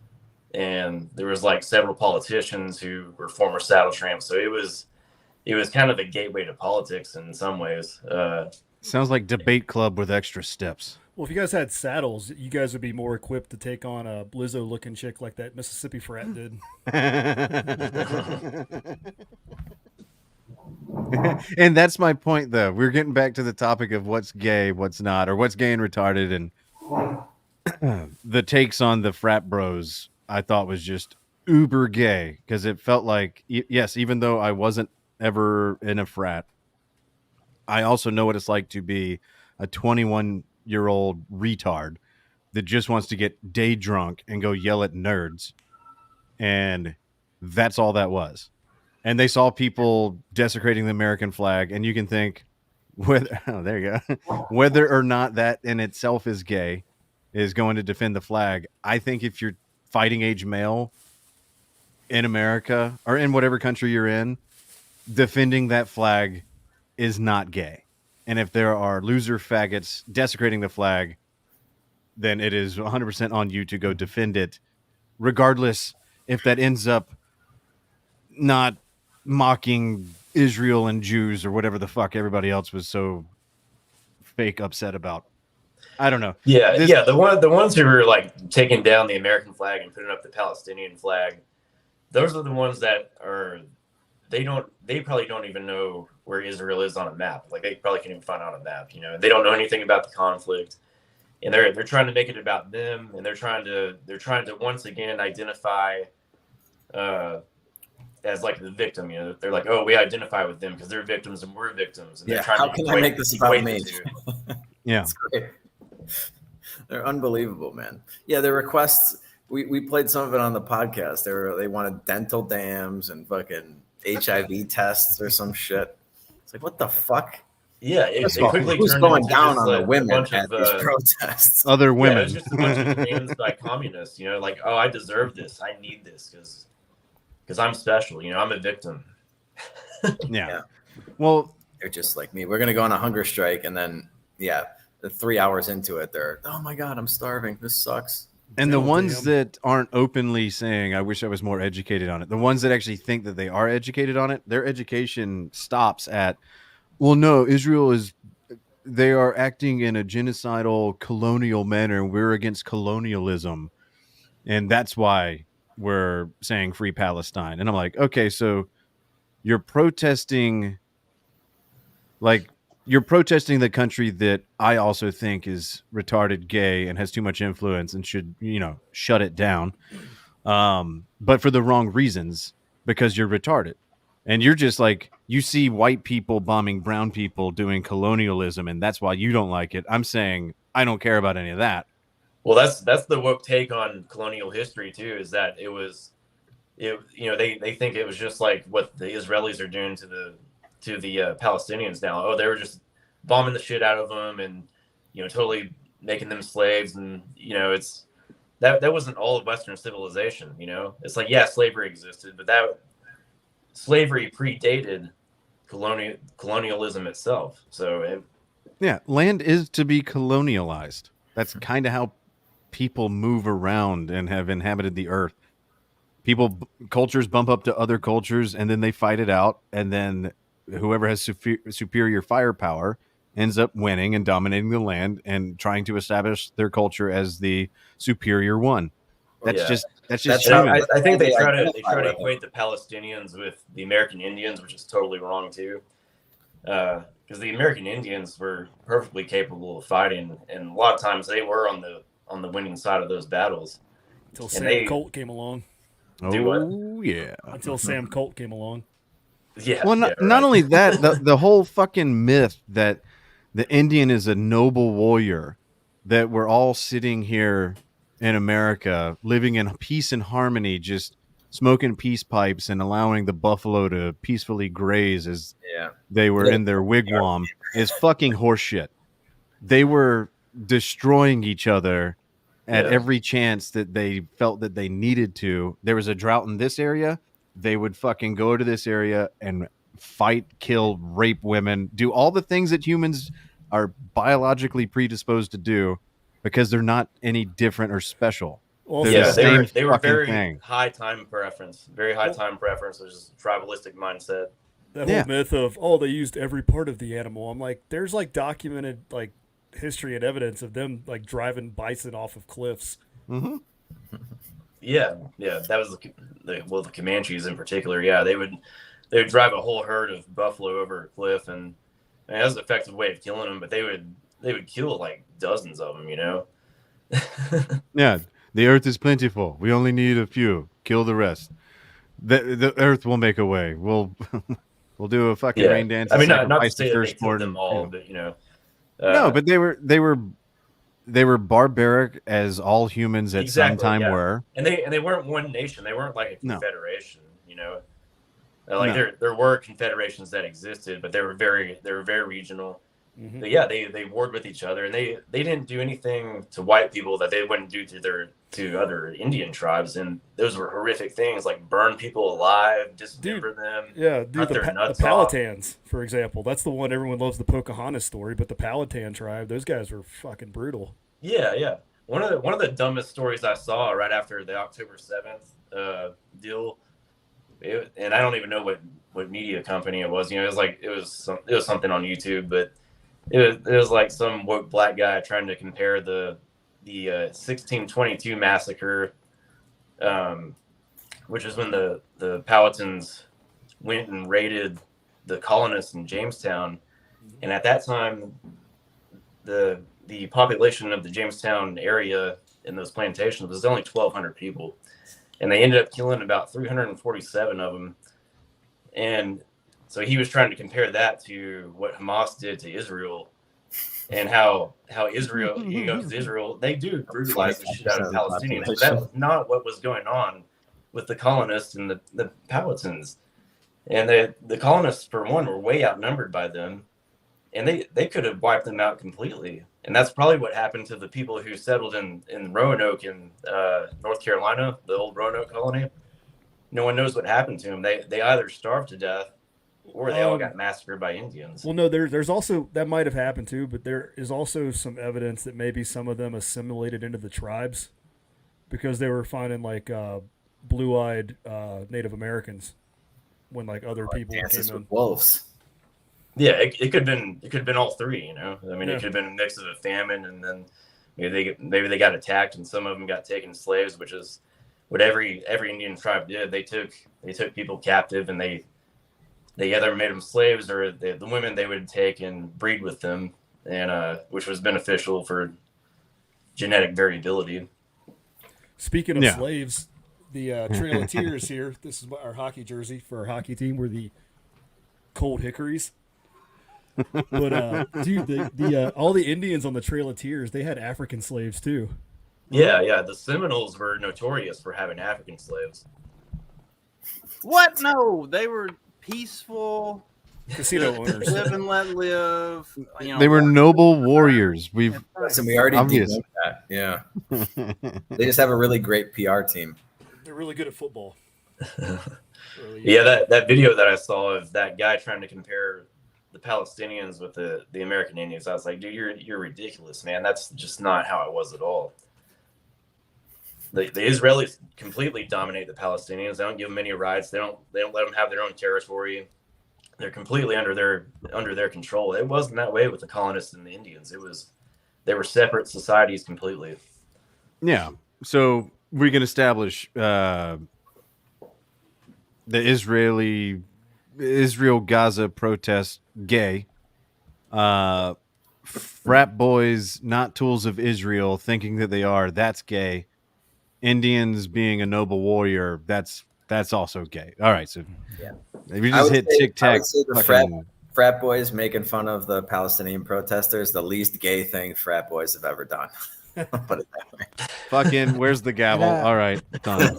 and there was like several politicians who were former Saddle Tramps. So it was it was kind of a gateway to politics in some ways. Sounds like debate club with extra steps. Well, if you guys had saddles, you guys would be more equipped to take on a Blizzo-looking chick like that Mississippi frat did. And that's my point, though. We're getting back to the topic of what's gay, what's not, or what's gay and retarded, and the takes on the frat bros. I thought was just uber gay because it felt like, yes, even though I wasn't ever in a frat, I also know what it's like to be a 21-year-old retard that just wants to get day drunk and go yell at nerds. And that's all that was. And they saw people desecrating the American flag. And you can think, whether, oh, there you go, whether or not that in itself is gay, is going to defend the flag. I think if you're fighting age male in America or in whatever country you're in, defending that flag is not gay. And if there are loser faggots desecrating the flag, then it is 100% on you to go defend it, regardless if that ends up not mocking Israel and Jews or whatever the fuck everybody else was so fake upset about. I don't know. Yeah, the ones who were like taking down the American flag and putting up the Palestinian flag, those are the ones that are they probably don't even know where Israel is on a map. Like they probably can't even find out a map, you know. They don't know anything about the conflict. And they're trying to make it about them, and they're trying to once again identify as like the victim, you know. They're like, oh, we identify with them because they're victims and we're victims. And Yeah, they're trying how to can I make this about me? Yeah. It's great. They're unbelievable, man. Yeah, the requests, we played some of it on the podcast. They wanted dental dams and fucking HIV tests or some shit. It's like, what the fuck? Yeah, it quickly who's turned going into down just on the a women bunch at of, these protests? Other Yeah, women. it was just a bunch of demands by communists, you know, like, oh, I deserve this. I need this because I'm special. You know, I'm a victim. Yeah. Well, They're just like me. We're going to go on a hunger strike. And then, 3 hours into it, they're, oh my God, I'm starving. This sucks. and the Damn. ones that aren't openly saying, I wish I was more educated on it, the ones that actually think that they are educated on it, their education stops at, well, no, they are acting in a genocidal colonial manner. We're against colonialism. And that's why we're saying free Palestine. And I'm like, okay, so you're protesting the country that I also think is retarded gay and has too much influence and should, shut it down. But for the wrong reasons, because you're retarded. And you're just like, you see white people bombing brown people doing colonialism, and that's why you don't like it. I'm saying I don't care about any of that. Well, that's the woke take on colonial history too. Is that they think it was just like what the Israelis are doing to the Palestinians now. Oh, they were just bombing the shit out of them and totally making them slaves, and it's that wasn't all of Western civilization. It's like, yeah, slavery existed, but that slavery predated colonialism itself. So land is to be colonialized. That's kind of how people move around and have inhabited the earth. Cultures bump up to other cultures, and then they fight it out, and then whoever has superior firepower ends up winning and dominating the land and trying to establish their culture as the superior one. That's just human. I think they try to equate the Palestinians with the American Indians, which is totally wrong too. Because the American Indians were perfectly capable of fighting, and a lot of times they were on the winning side of those battles. Until Sam Colt came along. Yeah. Until Sam Colt came along. Yeah. Well, not only that, the whole fucking myth that the Indian is a noble warrior, that we're all sitting here in America living in peace and harmony, just smoking peace pipes and allowing the buffalo to peacefully graze as they were in their wigwam, is fucking horseshit. They were destroying each other at every chance that they felt that they needed to. There was a drought in this area, they would fucking go to this area and fight, kill, rape women, do all the things that humans are biologically predisposed to do, because they're not any different or special. Well, they were very thing. high time preference, which is tribalistic mindset. That Yeah. whole myth of, oh, they used every part of the animal. I'm like, there's like documented like history and evidence of them like driving bison off of cliffs. Mm-hmm. Yeah, that was the Comanches in particular. Yeah, they would drive a whole herd of buffalo over a cliff, and that was an effective way of killing them. But they would kill like dozens of them, you know. Yeah, the earth is plentiful. We only need a few. Kill the rest. The earth will make a way. We'll we'll do a fucking Yeah, rain dance. I And mean, not to sacrifice the say that they killed firstborn. them all, but you know, No, but they were barbaric as all humans at some exactly, time yeah. were. And they weren't one nation. They weren't like a No. confederation, you know. Like No. there were confederations that existed, but they were very regional. Mm-hmm. But yeah, they warred with each other, and they didn't do anything to white people that they wouldn't do to other Indian tribes, and those were horrific things, like burn people alive, dismember them. Yeah, dude, cut the their nuts off. Powhatans, for example, that's the one everyone loves, the Pocahontas story. But the Powhatan tribe, those guys were fucking brutal. Yeah. One of the dumbest stories I saw right after the October 7th deal, and I don't even know what media company it was. You know, it was something on YouTube, but it was like some woke black guy trying to compare the 1622 massacre, which is when the Powhatans went and raided the colonists in Jamestown, and at that time, the population of the Jamestown area in those plantations was only 1,200 people, and they ended up killing about 347 of them. And so he was trying to compare that to what Hamas did to Israel, and how Israel, you know, because Israel, they do brutalize the shit out of Palestinians, but that was not what was going on with the colonists and the Powhatans. And the colonists, for one, were way outnumbered by them, and they could have wiped them out completely. And that's probably what happened to the people who settled in Roanoke in North Carolina, the old Roanoke colony. No one knows what happened to them. They either starved to death or they all got massacred by Indians. Well, no, there's also, that might have happened too, but there is also some evidence that maybe some of them assimilated into the tribes because they were finding like blue-eyed Native Americans when like other people Dances came in. with wolves. Yeah, it could have been all three. You know, I mean, Yeah. it could have been a mix of a famine, and then maybe they got attacked, and some of them got taken as slaves, which is what every Indian tribe did. They took people captive, and they either made them slaves, or the women they would take and breed with them, and which was beneficial for genetic variability. Speaking of Yeah. slaves, the Trail of Tears here. This is our hockey jersey for our hockey team. We're the Cold Hickories. But dude, the all the Indians on the Trail of Tears, they had African slaves too. Yeah. The Seminoles were notorious for having African slaves. What? No, they were peaceful. Casino owners. Live and let live. You know, They were noble warriors. We've Listen, we already Obvious. debunked that. Yeah. They just have a really great PR team. They're really good at football. Yeah, that video that I saw of that guy trying to compare the Palestinians with the American Indians, I was like, dude, you're ridiculous, man. That's just not how it was at all. The Israelis completely dominate the Palestinians. They don't give them any rights. They don't let them have their own territory. They're completely under their control. It wasn't that way with the colonists and the Indians. They were separate societies completely. Yeah. So we can establish the Israel-Gaza protest gay. Frat boys, not tools of Israel, thinking that they are, that's gay. Indians being a noble warrior, that's also gay. All right, so Yeah. if you I just would hit say- tic I tac, would say the frat boys making fun of the Palestinian protesters, the least gay thing frat boys have ever done. Put it that way. fucking, where's the gavel? And, All right, done.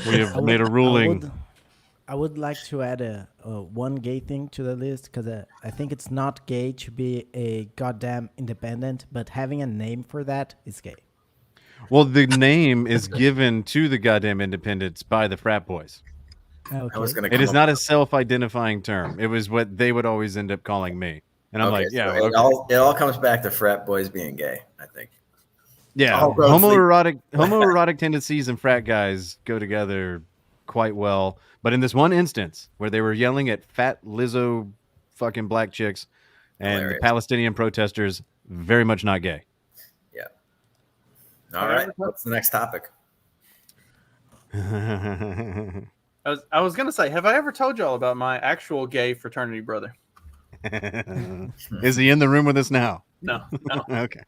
We have made a ruling. I would like to add a one gay thing to the list because I think it's not gay to be a goddamn independent, but having a name for that is gay. Well, the name is given to the goddamn independents by the frat boys. Okay. I was going to. It is not a self-identifying term. It was what they would always end up calling me, and I'm like, yeah, so okay. it all comes back to frat boys being gay. I think. Yeah. all roads lead- Homoerotic tendencies and frat guys go together quite well. But in this one instance where they were yelling at fat Lizzo fucking black chicks and Hilarious. the Palestinian protesters, very much not gay. Yeah. All right. What's the next topic? I was gonna say, have I ever told y'all about my actual gay fraternity brother? Is he in the room with us now? No. Okay.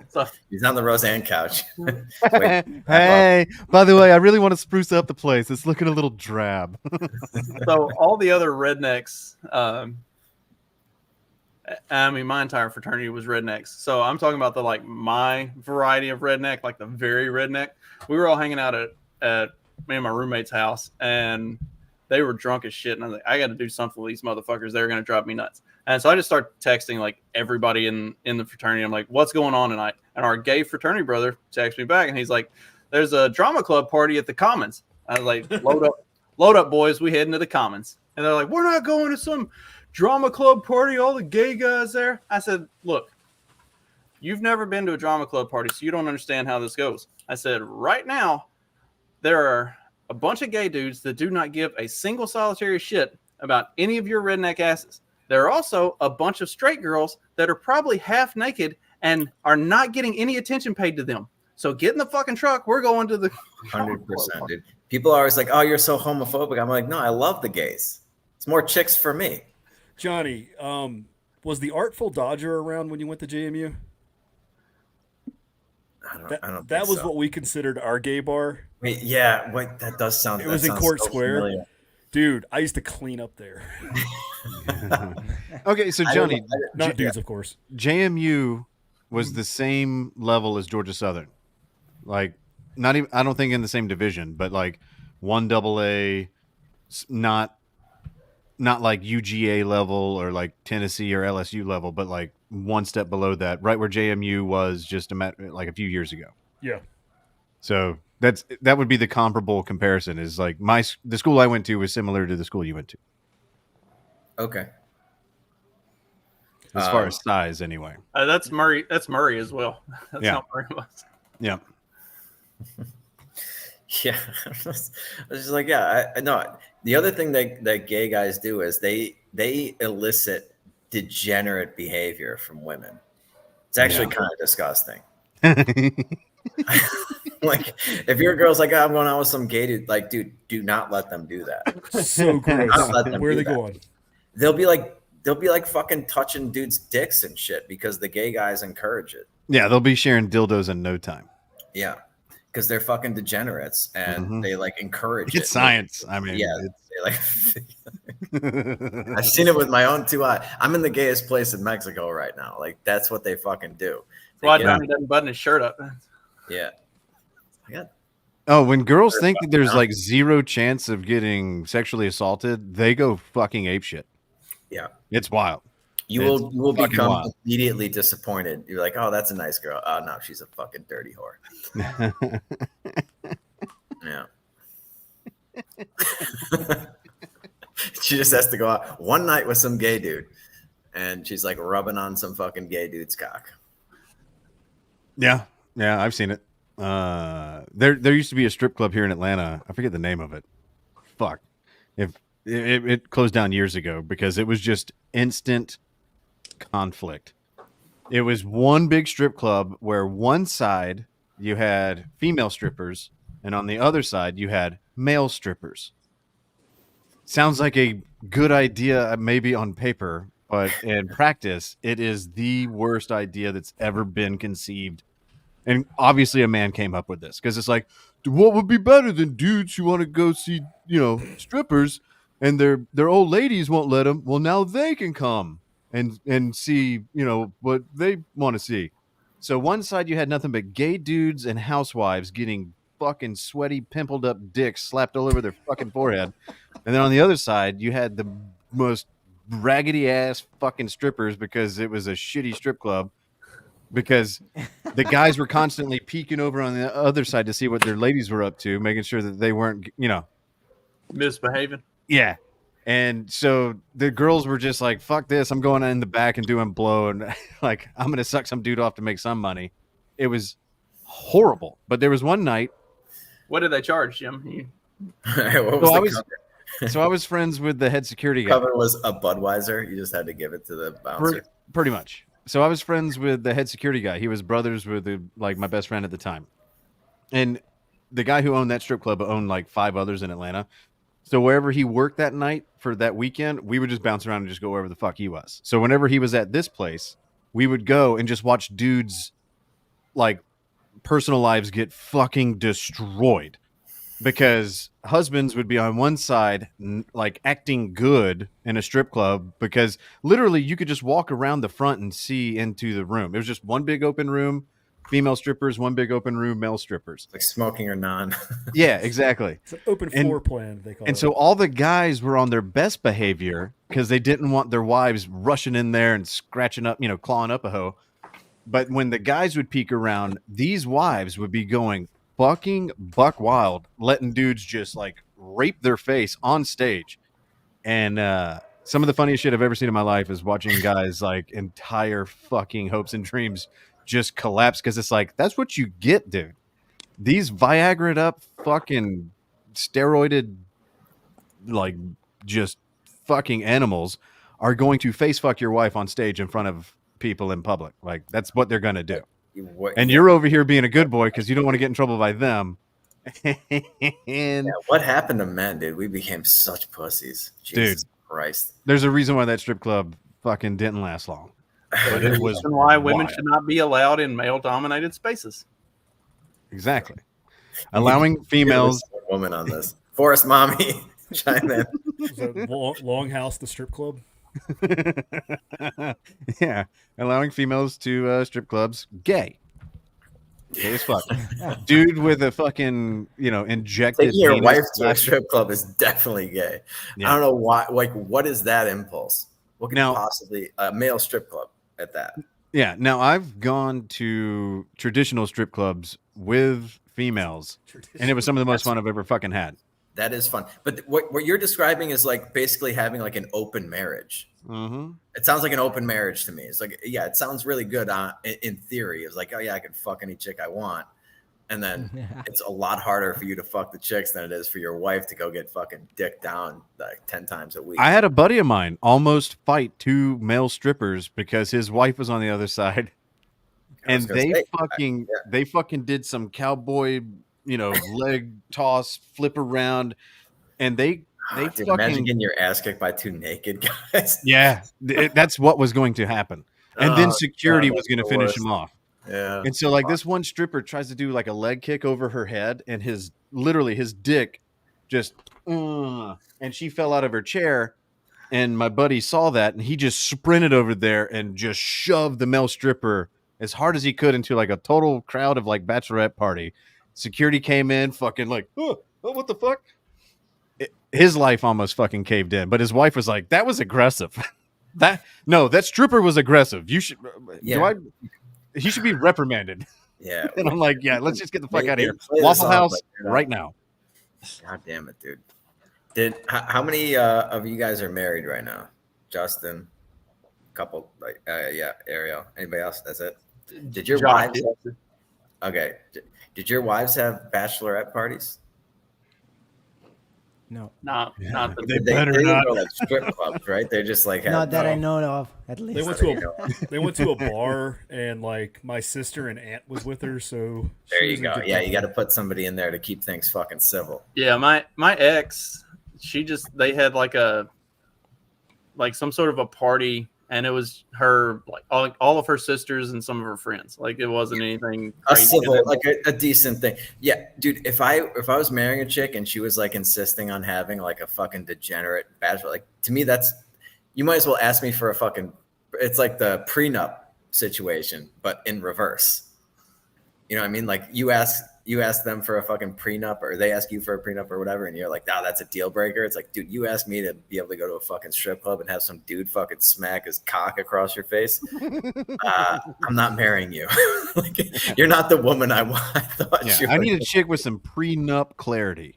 So, He's on the Roseanne couch. Hey, by the way, I really want to spruce up the place. It's looking a little drab. so all the other rednecks, I mean, my entire fraternity was rednecks. So I'm talking about my variety of redneck, like the very redneck. We were all hanging out at me and my roommate's house, and they were drunk as shit. And I was like, I got to do something with these motherfuckers. They're going to drive me nuts. And so I just start texting like everybody in the fraternity. I'm like, what's going on tonight? And our gay fraternity brother texts me back, and he's like, there's a drama club party at the Commons. I was like, load up, boys. We heading to the Commons. And they're like, we're not going to some drama club party. All the gay guys there. I said, look, you've never been to a drama club party, so you don't understand how this goes. I said, right now, there are a bunch of gay dudes that do not give a single solitary shit about any of your redneck asses. There are also a bunch of straight girls that are probably half naked and are not getting any attention paid to them. So get in the fucking truck. We're going to the 100%, dude. People are always like, oh, you're so homophobic. I'm like, no, I love the gays. It's more chicks for me. Johnny, was the Artful Dodger around when you went to JMU? I don't That think was so. what we considered our gay bar. Wait, yeah, wait, that does sound. It was in Court Square. Dude, I used to clean up there. Okay, so Johnny, Not dudes, of course. JMU was the same level as Georgia Southern. Like, not even, I don't think in the same division, but like 1AA, not like UGA level or like Tennessee or LSU level, but like one step below that, right where JMU was just like a few years ago. Yeah. So that would be the comparable comparison. Is like the school I went to was similar to the school you went to. Okay. As far as size, anyway. That's Murray. That's Murray as well. That's how Murray was. Yeah. Yeah. I was just like, yeah, I know. The other thing that gay guys do is they elicit degenerate behavior from women. It's actually kind of disgusting. Like, if your girl's like, oh, I'm going out with some gay dude, like, dude, do not let them do that. So gross. Where are they going? They'll be like fucking touching dudes' dicks and shit because the gay guys encourage it. Yeah, they'll be sharing dildos in no time. Yeah, because they're fucking degenerates and they like encourage it's it. science. I mean, yeah, like I've seen it with my own 2 eyes. I'm in the gayest place in Mexico right now. Like, that's what they fucking do. Why Johnny doesn't button his shirt up? Yeah. I got. Oh, when girls think that there's like zero chance of getting sexually assaulted, they go fucking apeshit. Yeah, it's wild. You will become immediately disappointed. You're like, oh, that's a nice girl. Oh no, she's a fucking dirty whore. Yeah. She just has to go out one night with some gay dude, and she's like rubbing on some fucking gay dude's cock. Yeah, I've seen it. There used to be a strip club here in Atlanta. I forget the name of it. Fuck. If it closed down years ago because it was just instant conflict. It was one big strip club where one side you had female strippers and on the other side you had male strippers. Sounds like a good idea maybe on paper, but in practice it is the worst idea that's ever been conceived. And obviously a man came up with this because it's like, what would be better than dudes who want to go see, strippers and their old ladies won't let them. Well, now they can come and see, what they want to see. So one side you had nothing but gay dudes and housewives getting fucking sweaty, pimpled up dicks slapped all over their fucking forehead. And then on the other side, you had the most raggedy ass fucking strippers because it was a shitty strip club. Because the guys were constantly peeking over on the other side to see what their ladies were up to, making sure that they weren't, misbehaving. Yeah. And so the girls were just like, fuck this. I'm going in the back and doing blow. And like, I'm going to suck some dude off to make some money. It was horrible. But there was one night. What did they charge, Jim? What was So I the was cover? so I was friends with the head security guy. Cover was a Budweiser. You just had to give it to the bouncer. Pretty much. So I was friends with the head security guy. He was brothers with like my best friend at the time. And the guy who owned that strip club owned like 5 others in Atlanta. So wherever he worked that night for that weekend, we would just bounce around and just go wherever the fuck he was. So whenever he was at this place, we would go and just watch dudes like personal lives get fucking destroyed because husbands would be on one side like acting good in a strip club because literally you could just walk around the front and see into the room. It was just one big open room, female strippers, one big open room, male strippers. Like smoking or non. Yeah, exactly. It's an open floor plan, they call it. And so all the guys were on their best behavior because they didn't want their wives rushing in there and scratching up, clawing up a hoe. But when the guys would peek around, these wives would be going fucking buck wild, letting dudes just like rape their face on stage. And some of the funniest shit I've ever seen in my life is watching guys like entire fucking hopes and dreams just collapse because it's like, that's what you get, dude. These Viagra'd up fucking steroided, like just fucking animals are going to face fuck your wife on stage in front of people in public. Like that's what they're gonna do. And you're over here being a good boy because you don't want to get in trouble by them. And what happened to men, dude? We became such pussies. Jesus Christ. There's a reason why that strip club fucking didn't last long. But it was why women should not be allowed in male-dominated spaces. Exactly. Allowing females. Woman on this. Forest Mommy, chime in. Longhouse, the strip club. Yeah, allowing females to strip clubs. Gay as fuck. Dude with a fucking injected. Taking your wife to a strip club is definitely gay. Yeah. I don't know why. Like, what is that impulse? What could possibly a male strip club at that? Yeah. Now I've gone to traditional strip clubs with females, and it was some of the most fun I've ever fucking had. That is fun. But what you're describing is like basically having like an open marriage. Mm-hmm. It sounds like an open marriage to me. It's like, yeah, it sounds really good in theory. It's like, oh yeah, I can fuck any chick I want. And then it's a lot harder for you to fuck the chicks than it is for your wife to go get fucking dick down like 10 times a week. I had a buddy of mine almost fight 2 male strippers because his wife was on the other side. And they fucking did some cowboy, leg toss, flip around, and they dude, imagine getting your ass kicked by 2 naked guys. Yeah, that's what was going to happen, and then security was going to finish him off. Yeah, and so like this one stripper tries to do like a leg kick over her head, and his dick just, and she fell out of her chair, and my buddy saw that, and he just sprinted over there and just shoved the male stripper as hard as he could into like a total crowd of like bachelorette party. Security came in, fucking like, oh what the fuck? His life almost fucking caved in, but his wife was like, "That was aggressive." that stripper was aggressive. You should, he should be reprimanded. Yeah, and I'm like, yeah, let's just get the fuck out of here. Waffle House right now. God damn it, dude. How many of you guys are married right now? Justin, couple, like, Ariel. Anybody else? That's it. Did your wives? Okay. Did your wives have bachelorette parties? No. Not they better not. Go like strip clubs, right? They're just like not that I know of. At least they went to a bar, and like my sister and aunt was with her. So there you go. Yeah, you got to put somebody in there to keep things fucking civil. Yeah, my ex, they had like some sort of a party. And it was her, like all of her sisters and some of her friends. Like it wasn't anything crazy. Like a decent thing. Yeah, dude. If I was marrying a chick and she was like insisting on having like a fucking degenerate bachelor, like to me you might as well ask me for a fucking. It's like the prenup situation, but in reverse. You know what I mean? Like you ask them for a fucking prenup, or they ask you for a prenup or whatever, and you're like, "No, that's a deal breaker." It's like, dude, you asked me to be able to go to a fucking strip club and have some dude fucking smack his cock across your face. I'm not marrying you. Like, you're not the woman I want. I need a chick with some prenup clarity.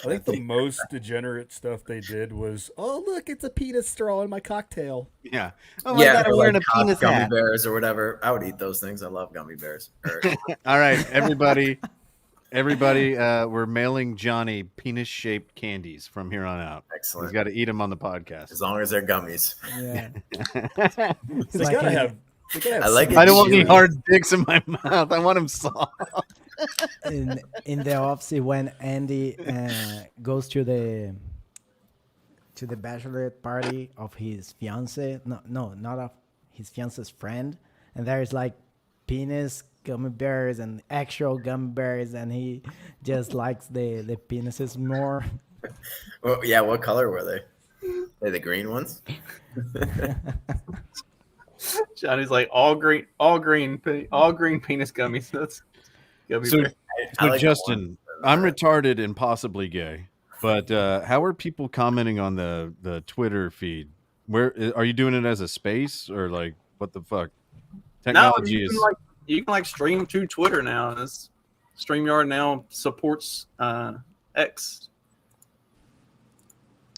I think the most degenerate stuff they did was, oh look, it's a penis straw in my cocktail. Yeah. Oh my God, I'm wearing a penis gummy hat. Bears or whatever. I would eat those things. I love gummy bears. All right, everybody. Everybody, we're mailing Johnny penis-shaped candies from here on out. Excellent. He's got to eat them on the podcast. As long as they're gummies. Yeah. It's They like gotta in- have. They gotta have I like seeds. it. I don't want any chewy. hard dicks in my mouth. I want them soft. in the office when Andy goes to the bachelorette party of his fiance. No, not of his fiance's friend. And there's like penis gummy bears and actual gummy bears, and he just likes the penises more. Well, yeah, what color were they? They the green ones? Johnny's like all green penis gummies. That's gummy So, bear. I so like the Justin, I'm retarded and possibly gay, but how are people commenting on the Twitter feed? Where are you doing it as a space or like what the fuck? No, Technology you can stream to Twitter now. This StreamYard now supports X.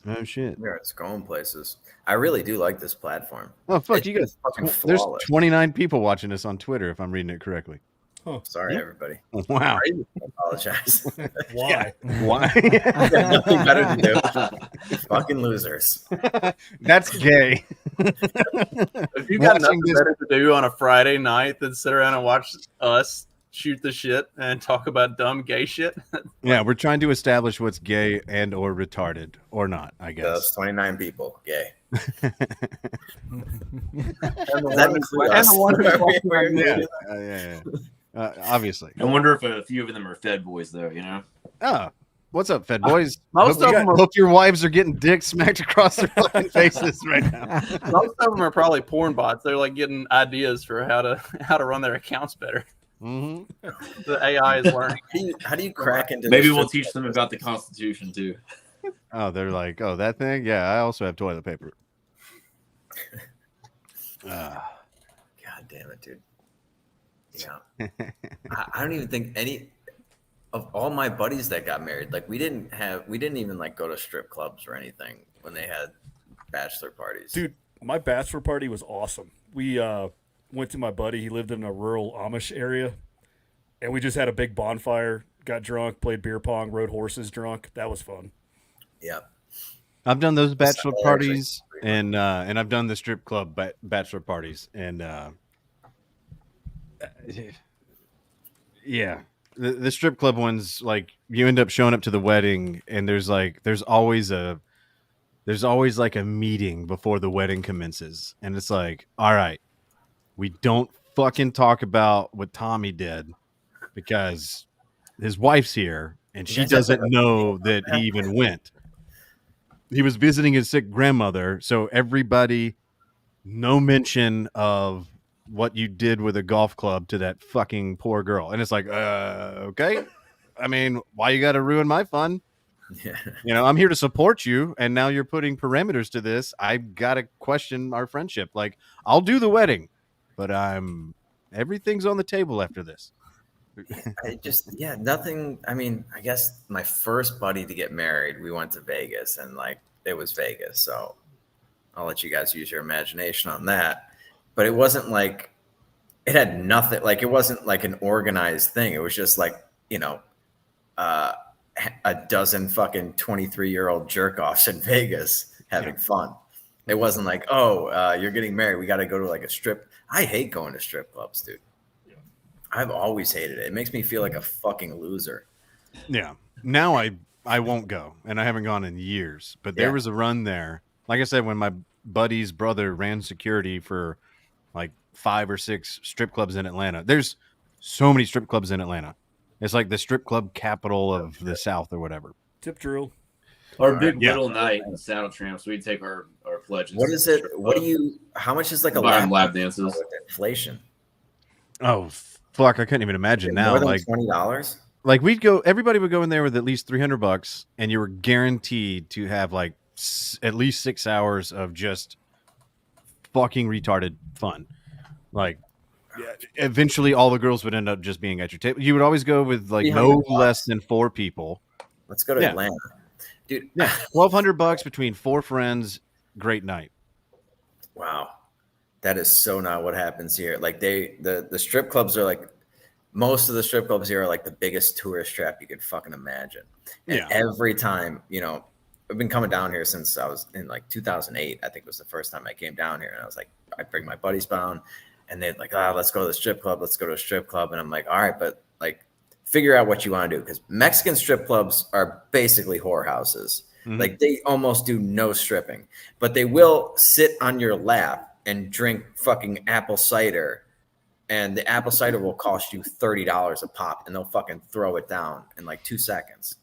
Oh shit! Yeah, it's going places. I really do like this platform. Oh fuck! It's You got just fucking there's flawless. 29 people watching us on Twitter if I'm reading it correctly. Sorry, everybody. Wow! I apologize. Why? Why? Nothing better to do. Fucking losers. That's gay. If you got Watching nothing this- better to do on a Friday night than sit around and watch us shoot the shit and talk about dumb gay shit, Yeah, we're trying to establish what's gay and or retarded or not. I Those guess. 29 people, gay. and the That one- includes and us. the one who's walking around Yeah, naked. yeah. Obviously. I wonder if a few of them are Fed boys, though. You know, Oh, what's up, Fed boys? Most of them are- hope your wives are getting dicks smacked across their fucking faces right now. Most of them are probably porn bots. They're like getting ideas for how to run their accounts better. Mm-hmm. The AI is learning. How do you crack into maybe this we'll shit? teach them about the Constitution too. Oh, they're like, oh, that thing? Yeah, I also have toilet paper. God damn it, dude. Yeah. I don't even think any of all my buddies that got married, like we didn't even like go to strip clubs or anything when they had bachelor parties. Dude, my bachelor party was awesome. We went to my buddy. He lived in a rural Amish area, and we just had a big bonfire, got drunk, played beer pong, rode horses drunk. That was fun. Yeah. I've done those bachelor actually parties, pretty and I've done the strip club bachelor parties, and yeah, the strip club ones, like you end up showing up to the wedding, and there's always like a meeting before the wedding commences, and it's like, all right, we don't fucking talk about what Tommy did because his wife's here and she doesn't know that he even went. He was visiting his sick grandmother, so everybody, no mention of what you did with a golf club to that fucking poor girl. And it's like, okay. I mean, why you got to ruin my fun? Yeah. You know, I'm here to support you, and now you're putting parameters to this. I got to question our friendship. Like, I'll do the wedding, but everything's on the table after this. Nothing. I mean, I guess my first buddy to get married, we went to Vegas, and like it was Vegas, so I'll let you guys use your imagination on that. But it wasn't like it had nothing. Like it wasn't like an organized thing. It was just like, you know, a dozen fucking 23-year-old jerk offs in Vegas having fun. It wasn't like, oh, you're getting married, we got to go to like a strip. I hate going to strip clubs, dude. I've always hated it. It makes me feel like a fucking loser. Yeah. Now I won't go, and I haven't gone in years. But there was a run there. Like I said, when my buddy's brother ran security for like 5 or 6 strip clubs in Atlanta. There's so many strip clubs in Atlanta. It's like the strip club capital of the South or whatever. Tip drill. Our big little night in Saddle Tramps, we take our pledges. What is it? How much is like a lap dances with inflation? Oh, fuck. I couldn't even imagine now. More than Like $20? Like everybody would go in there with at least $300, and you were guaranteed to have like at least 6 hours of just fucking retarded fun. Like, eventually, all the girls would end up just being at your table. You would always go with like no less than 4 people. Let's go to Atlanta, dude. Yeah, $1,200 between 4 friends. Great night. Wow, that is so not what happens here. Like the strip clubs are like most of the strip clubs here are like the biggest tourist trap you could fucking imagine. And every time, you know, I've been coming down here since I was in like 2008. I think was the first time I came down here, and I was like, I bring my buddies down, and they're like, let's go to the strip club. Let's go to a strip club. And I'm like, all right, but like, figure out what you want to do, because Mexican strip clubs are basically whorehouses. Like they almost do no stripping, but they will sit on your lap and drink fucking apple cider, and the apple cider will cost you $30 a pop, and they'll fucking throw it down in like 2 seconds.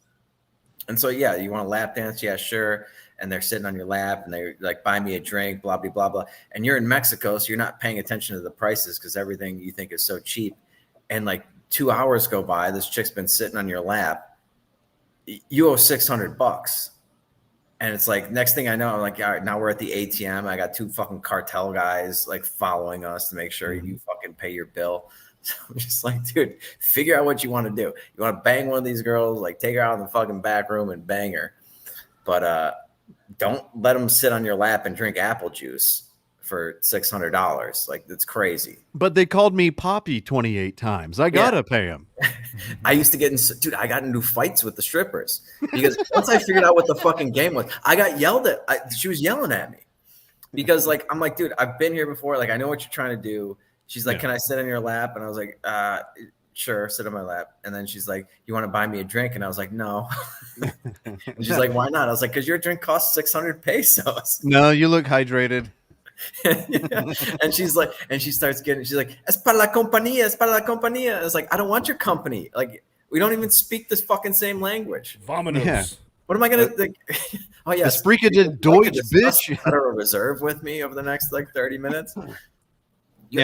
And so, yeah, you want a lap dance? Yeah, sure. And they're sitting on your lap, and they like, buy me a drink, blah, blah, blah, blah. And you're in Mexico, so you're not paying attention to the prices because everything you think is so cheap. And like 2 hours go by, this chick's been sitting on your lap. You owe $600. And it's like, next thing I know, I'm like, all right, now we're at the ATM. I got 2 fucking cartel guys like following us to make sure you fucking pay your bill. So I'm just like, dude, figure out what you want to do. You want to bang one of these girls, like take her out in the fucking back room and bang her. But don't let them sit on your lap and drink apple juice for $600. Like, that's crazy. But they called me Poppy 28 times. I gotta pay them. I used to I got into fights with the strippers because once I figured out what the fucking game was, I got yelled at. She was yelling at me because like, I'm like, dude, I've been here before. Like, I know what you're trying to do. She's like, can I sit on your lap? And I was like, sure, sit on my lap. And then she's like, you want to buy me a drink? And I was like, no. And she's like, why not? I was like, because your drink costs 600 pesos. No, you look hydrated. And she's like, and she starts getting, she's like, es para la compañía, es para la compañía. It's like, I don't want your company. Like, we don't even speak this fucking same language. Vominos. Yeah. What am I gonna think? Oh yeah, Sprika de Deutsch, bitch. Federal Reserve with me over the next like 30 minutes.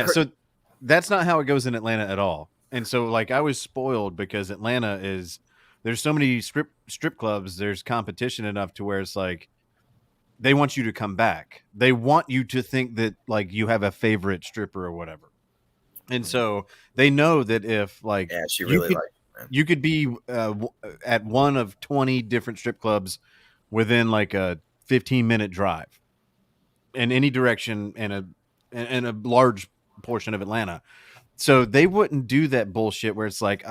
So that's not how it goes in Atlanta at all. And so like, I was spoiled because Atlanta there's so many strip clubs. There's competition enough to where it's like, they want you to come back. They want you to think that like you have a favorite stripper or whatever. And so they know that if like, she really you could be at one of 20 different strip clubs within like a 15-minute drive in any direction in a large portion of Atlanta. So they wouldn't do that bullshit where it's like,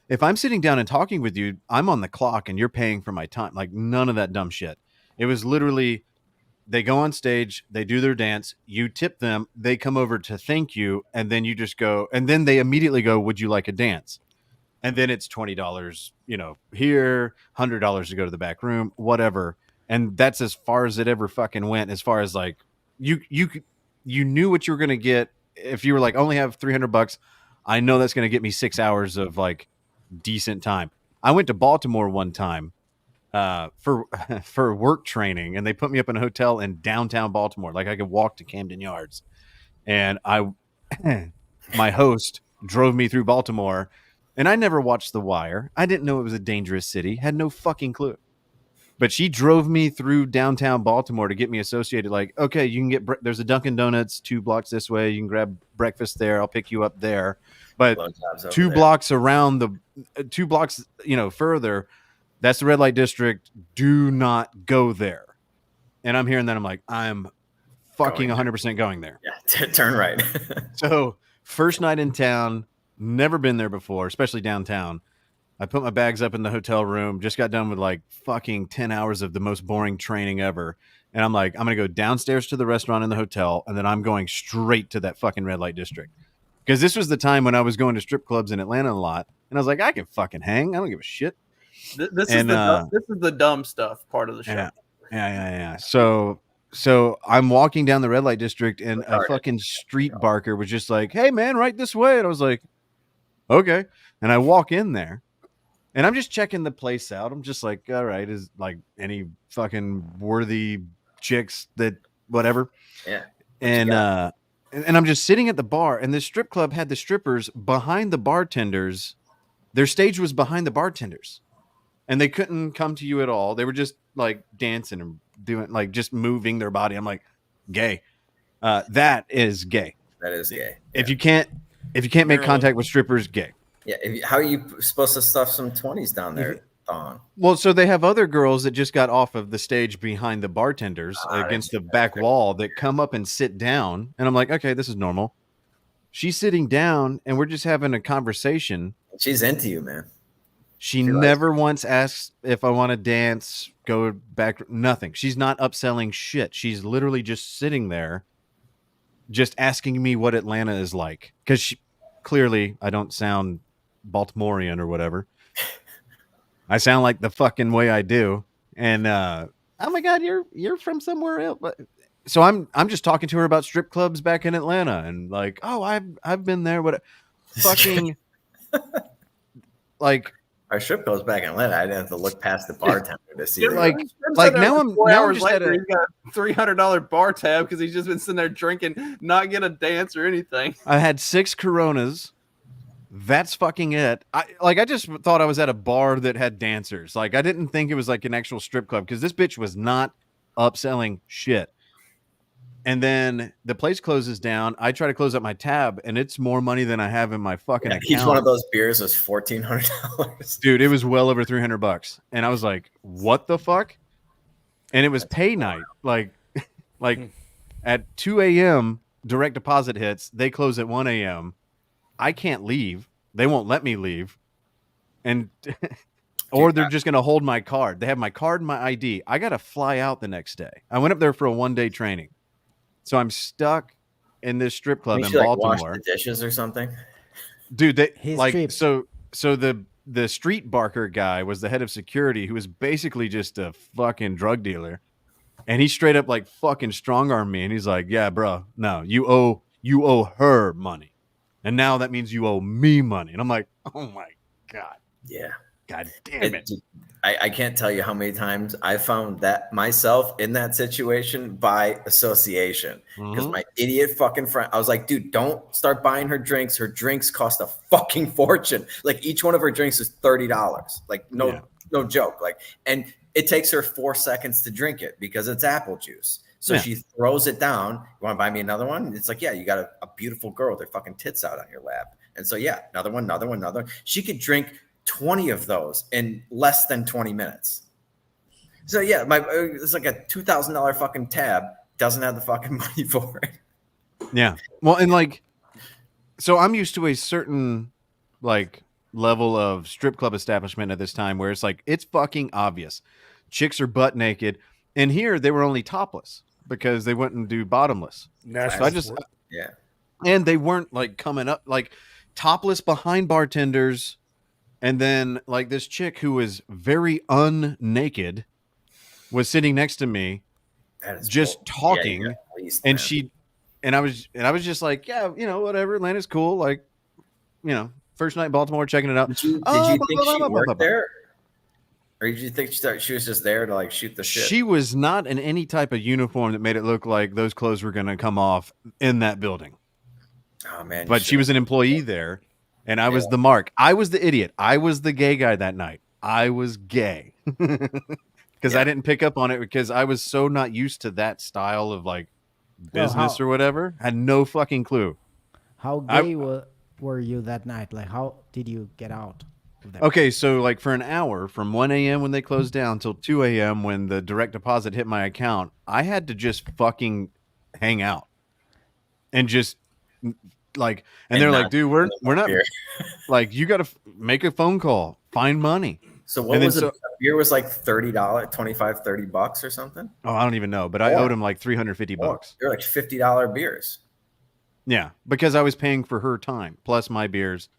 if I'm sitting down and talking with you, I'm on the clock and you're paying for my time. Like, none of that dumb shit. It was literally, they go on stage, they do their dance, you tip them, they come over to thank you, and then you just go, and then they immediately go, would you like a dance? And then it's $20, here, $100 to go to the back room, whatever. And that's as far as it ever fucking went. As far as like, you knew what you were going to get. If you were like, only have $300, I know that's going to get me 6 hours of like decent time. I went to Baltimore one time for work training, and they put me up in a hotel in downtown Baltimore. Like, I could walk to Camden Yards, and my host drove me through Baltimore, and I never watched The Wire. I didn't know it was a dangerous city. Had no fucking clue. But she drove me through downtown Baltimore to get me associated. Like, okay, you can get, there's a Dunkin' Donuts 2 blocks this way. You can grab breakfast there. I'll pick you up there. But 2 blocks around 2 blocks, further, that's the red light district. Do not go there. And I'm hearing that. I'm like, I'm fucking 100% going there. Yeah, turn right. So first night in town, never been there before, especially downtown. I put my bags up in the hotel room, just got done with like fucking 10 hours of the most boring training ever. And I'm like, I'm going to go downstairs to the restaurant in the hotel, and then I'm going straight to that fucking red light district. Because this was the time when I was going to strip clubs in Atlanta a lot. And I was like, I can fucking hang. I don't give a shit. This is the dumb stuff part of the show. Yeah. So I'm walking down the red light district, and a fucking street barker was just like, hey, man, right this way. And I was like, okay. And I walk in there. And I'm just checking the place out. I'm just like, all right, is like any fucking worthy chicks that whatever. Yeah. And I'm just sitting at the bar, and this strip club had the strippers behind the bartenders. Their stage was behind the bartenders, and they couldn't come to you at all. They were just like dancing and doing like just moving their body. I'm like, gay. That is gay. That is gay. If you can't make contact with strippers, gay. Yeah, how are you supposed to stuff some 20s down there? Well, so they have other girls that just got off of the stage behind the bartenders against the back wall that come up and sit down. And I'm like, okay, this is normal. She's sitting down and we're just having a conversation. She's into you, man. She She likes never once asks if I want to dance, go back, nothing. She's not upselling shit. She's literally just sitting there, just asking me what Atlanta is like. Because clearly I don't sound Baltimorean or whatever. I sound like the fucking way I do. And oh my God, you're from somewhere else. So I'm just talking to her about strip clubs back in Atlanta and like, oh, I've been there. What fucking like our strip goes back in Atlanta. I didn't have to look past the bartender to see. Like now I'm just later, at a, he's got a $300 bar tab because he's just been sitting there drinking, not get a dance or anything. I had 6 Coronas. That's fucking it. I just thought I was at a bar that had dancers. Like I didn't think it was like an actual strip club because this bitch was not upselling shit. And then the place closes down. I try to close up my tab, and it's more money than I have in my fucking account. Each one of those beers was $1,400. Dude, it was well over $300. And I was like, what the fuck? And it was pay night. Like at 2 a.m., direct deposit hits. They close at 1 a.m. I can't leave. They won't let me leave. And or they're just going to hold my card. They have my card and my ID. I got to fly out the next day. I went up there for a 1-day training. So I'm stuck in this strip club in Baltimore. Wash the dishes or something, dude. So the street barker guy was the head of security, who was basically just a fucking drug dealer, and he straight up like fucking strong armed me, and he's like, "Yeah, bro, no, you owe her money, and now that means you owe me money." And I'm like, "Oh my God, yeah, God damn it." I can't tell you how many times I found that myself in that situation by association because my idiot fucking friend, I was like, dude, don't start buying her drinks. Her drinks cost a fucking fortune. Like each one of her drinks is $30. Like no joke. Like, and it takes her 4 seconds to drink it because it's apple juice. So she throws it down. You want to buy me another one? It's like, yeah, you got a beautiful girl with her fucking tits out on your lap. And so, yeah, another one. She could drink 20 of those in less than 20 minutes. So yeah, it's like a $2,000 fucking tab, doesn't have the fucking money for it. Yeah. Well, and like, so I'm used to a certain like level of strip club establishment at this time where it's like, it's fucking obvious. Chicks are butt naked. And here they were only topless because they wouldn't do bottomless. So and they weren't like coming up like topless behind bartenders. And then, like, this chick who was very unnaked was sitting next to me, just talking, and I was just like, yeah, you know, whatever, Atlanta's cool, like, you know, first night in Baltimore, checking it out. Did you think she worked there, or did you think she was just there to like shoot the shit? She was not in any type of uniform that made it look like those clothes were going to come off in that building. Oh man! But she was an employee there. And I was the mark. I was the idiot. I was the gay guy that night. I was gay because I didn't pick up on it because I was so not used to that style of like business or whatever. I had no fucking clue. How gay were you that night? Like, how did you get out of there? Okay, so like for an hour from 1 a.m. when they closed down till 2 a.m. when the direct deposit hit my account, I had to just fucking hang out and just like, and they're like, dude, we're not like, you got to make a phone call, find money. So what was it? Beer was like $30, $25-$30 or something. Oh, I don't even know, but I owed him like $350. They're like $50 beers. Yeah, because I was paying for her time plus my beers,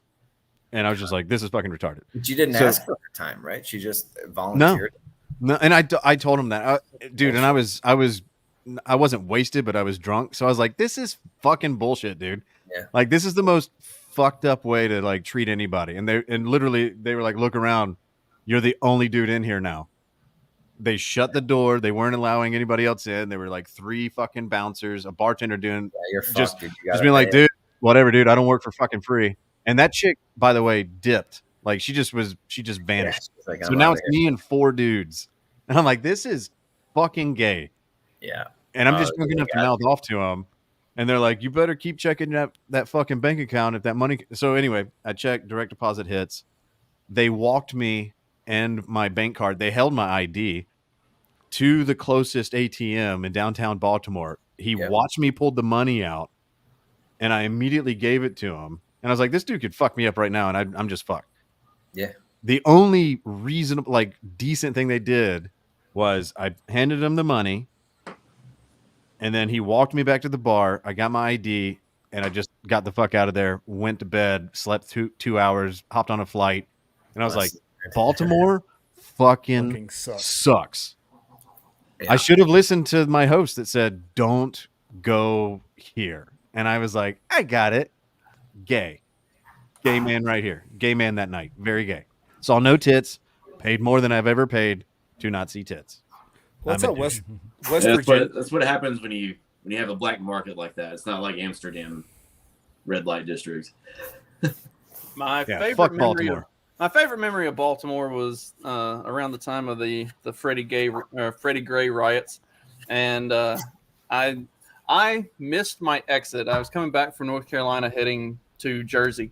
and I was just like, this is fucking retarded. But you didn't ask for her time, right? She just volunteered. No, and I told him that, dude, and I wasn't wasted, but I was drunk, so I was like, this is fucking bullshit, dude. Yeah. Like, this is the most fucked up way to like treat anybody. And literally they were like, look around, you're the only dude in here now. They shut the door. They weren't allowing anybody else in. There were like 3 fucking bouncers, a bartender doing just being like, dude, whatever, dude. I don't work for fucking free. And that chick, by the way, dipped. Like she just vanished. Yeah, like, so now it's me and 4 dudes. And I'm like, this is fucking gay. Yeah. And I'm just drunk enough to mouth off to them. And they're like, you better keep checking that fucking bank account if that money. So anyway, I checked, direct deposit hits. They walked me and my bank card. They held my ID to the closest ATM in downtown Baltimore. He watched me pull the money out and I immediately gave it to him. And I was like, this dude could fuck me up right now, and I'm just fucked. Yeah. The only reasonable, like, decent thing they did was I handed him the money, and then he walked me back to the bar. I got my ID, and I just got the fuck out of there, went to bed, slept two hours, hopped on a flight, and I was like, Baltimore fucking sucks. Yeah. I should have listened to my host that said, don't go here. And I was like, I got it. Gay man right here. Gay man that night. Very gay. Saw no tits. Paid more than I've ever paid to not see tits. Well, that's how West Yeah, Virginia. that's what happens when you have a black market like that. It's not like Amsterdam red light district. My Yeah, favorite fuck memory Baltimore. of my favorite memory of Baltimore was around the time of the Freddie Gray riots, and I missed my exit. I was coming back from North Carolina heading to Jersey.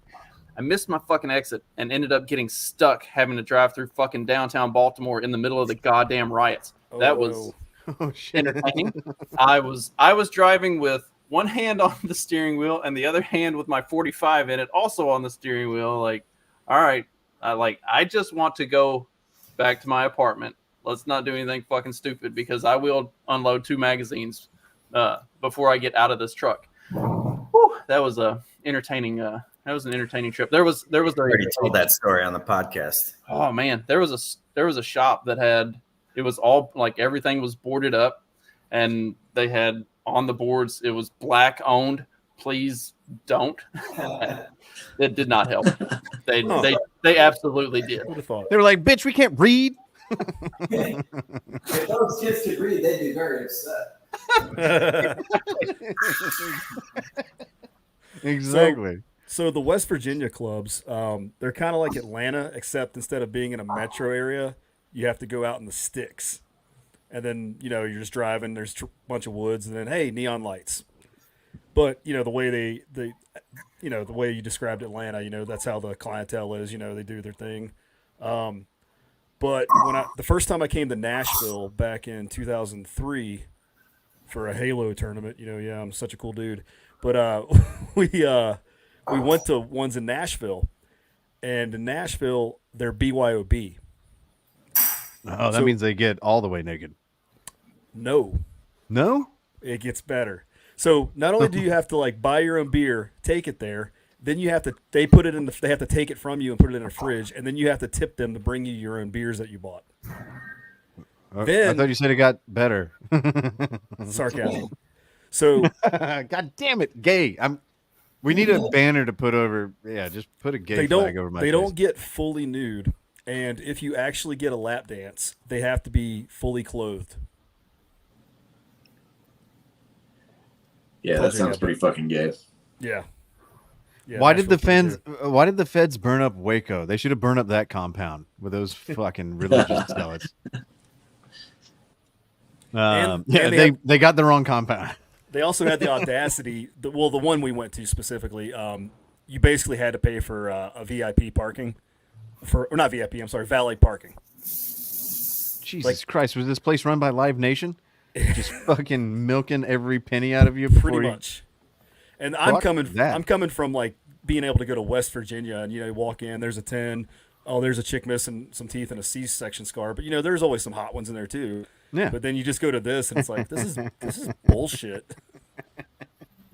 I missed my fucking exit and ended up getting stuck having to drive through fucking downtown Baltimore in the middle of the goddamn riots. That was entertaining. I was driving with one hand on the steering wheel and the other hand with my 45 in it, also on the steering wheel. Like, all right, I just want to go back to my apartment. Let's not do anything fucking stupid because I will unload 2 magazines before I get out of this truck. Whew, that was a entertaining. That was an entertaining trip. There was already told that story on the podcast. Oh man, there was a shop that had, it was all like everything was boarded up, and they had on the boards, it was black owned. Please don't. It did not help. They absolutely did. They were like, bitch, we can't read. If those kids could read, they'd be very upset. Exactly. So the West Virginia clubs, they're kind of like Atlanta, except instead of being in a metro area, you have to go out in the sticks. And then, you're just driving, there's a bunch of woods, and then, hey, neon lights. But, the way the way you described Atlanta, that's how the clientele is, they do their thing. But the first time I came to Nashville back in 2003 for a Halo tournament, I'm such a cool dude. But we went to ones in Nashville, and in Nashville, they're BYOB. Oh, that means they get all the way naked. No, it gets better. So not only do you have to buy your own beer, take it there, then they have to take it from you and put it in a fridge, and then you have to tip them to bring you your own beers that you bought. Then, I thought you said it got better. Sarcasm. So, God damn it, gay. We need a banner to put over. Yeah, just put a gay flag over my face. They don't get fully nude, and if you actually get a lap dance, they have to be fully clothed. Yeah, that sounds pretty fucking gay. Yeah. Why did the feds burn up Waco? They should have burned up that compound with those fucking religious zealots. They got the wrong compound. They also had the audacity. The one we went to specifically, you basically had to pay for a VIP parking, or not VIP. I'm sorry, valet parking. Jesus Christ! Was this place run by Live Nation? Just fucking milking every penny out of you. Pretty much. And I'm coming from being able to go to West Virginia, and you walk in, there's a 10. Oh, there's a chick missing some teeth and a C-section scar, but there's always some hot ones in there too. Yeah. But then you just go to this, and it's like this is bullshit.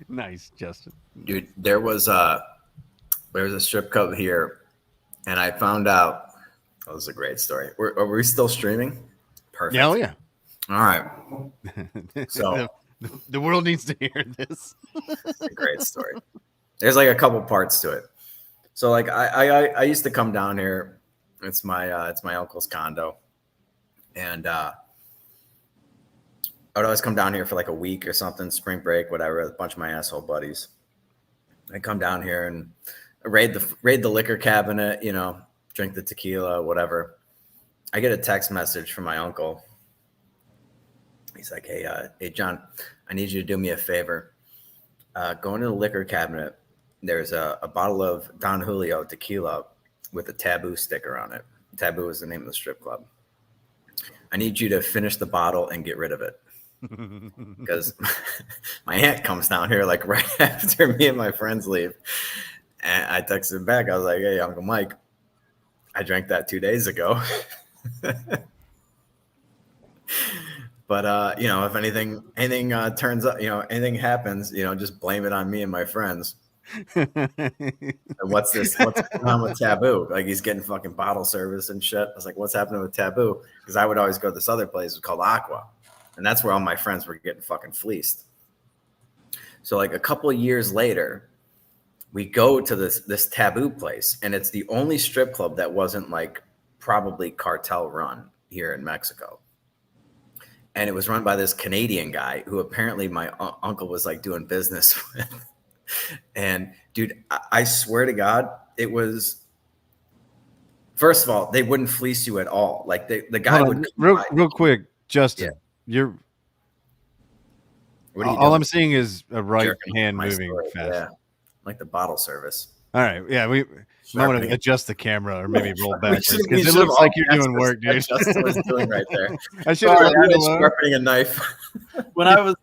Nice, Justin. Dude, there was a strip club here, and I found out. Oh, this is a great story. Are we still streaming? Perfect. Yeah, oh yeah. All right. So the world needs to hear this. It's a great story. There's a couple parts to it. So I used to come down here. It's my uncle's condo, and I would always come down here for a week or something, spring break, whatever. A bunch of my asshole buddies. I come down here and raid the liquor cabinet, drink the tequila, whatever. I get a text message from my uncle. He's like, hey, John, I need you to do me a favor. Go into the liquor cabinet. There's a bottle of Don Julio tequila with a Taboo sticker on it. Taboo is the name of the strip club. I need you to finish the bottle and get rid of it. because my aunt comes down here like right after me and my friends leave. And I texted him back. I was like, hey, Uncle Mike, I drank that 2 days ago. But if anything turns up, anything happens, just blame it on me and my friends. And what's going on with Taboo? Like, he's getting fucking bottle service and shit. I was like, what's happening with Taboo? Because I would always go to this other place called Aqua, and that's where all my friends were getting fucking fleeced. So like a couple of years later, we go to this Taboo place, and it's the only strip club that wasn't like probably cartel run here in Mexico. And it was run by this Canadian guy who apparently my uncle was like doing business with. And dude, I swear to God, it was, first of all, they wouldn't fleece you at all. Like the guy would real quick, Justin, what are you all doing? I'm seeing is a right Jerking hand my moving story. fast. Yeah, like the bottle service. All right, yeah, we might want to adjust the camera or maybe roll backwards because it should've looks like all you're doing work, dude. Justin was doing right there. I should have sharpening a knife. When I was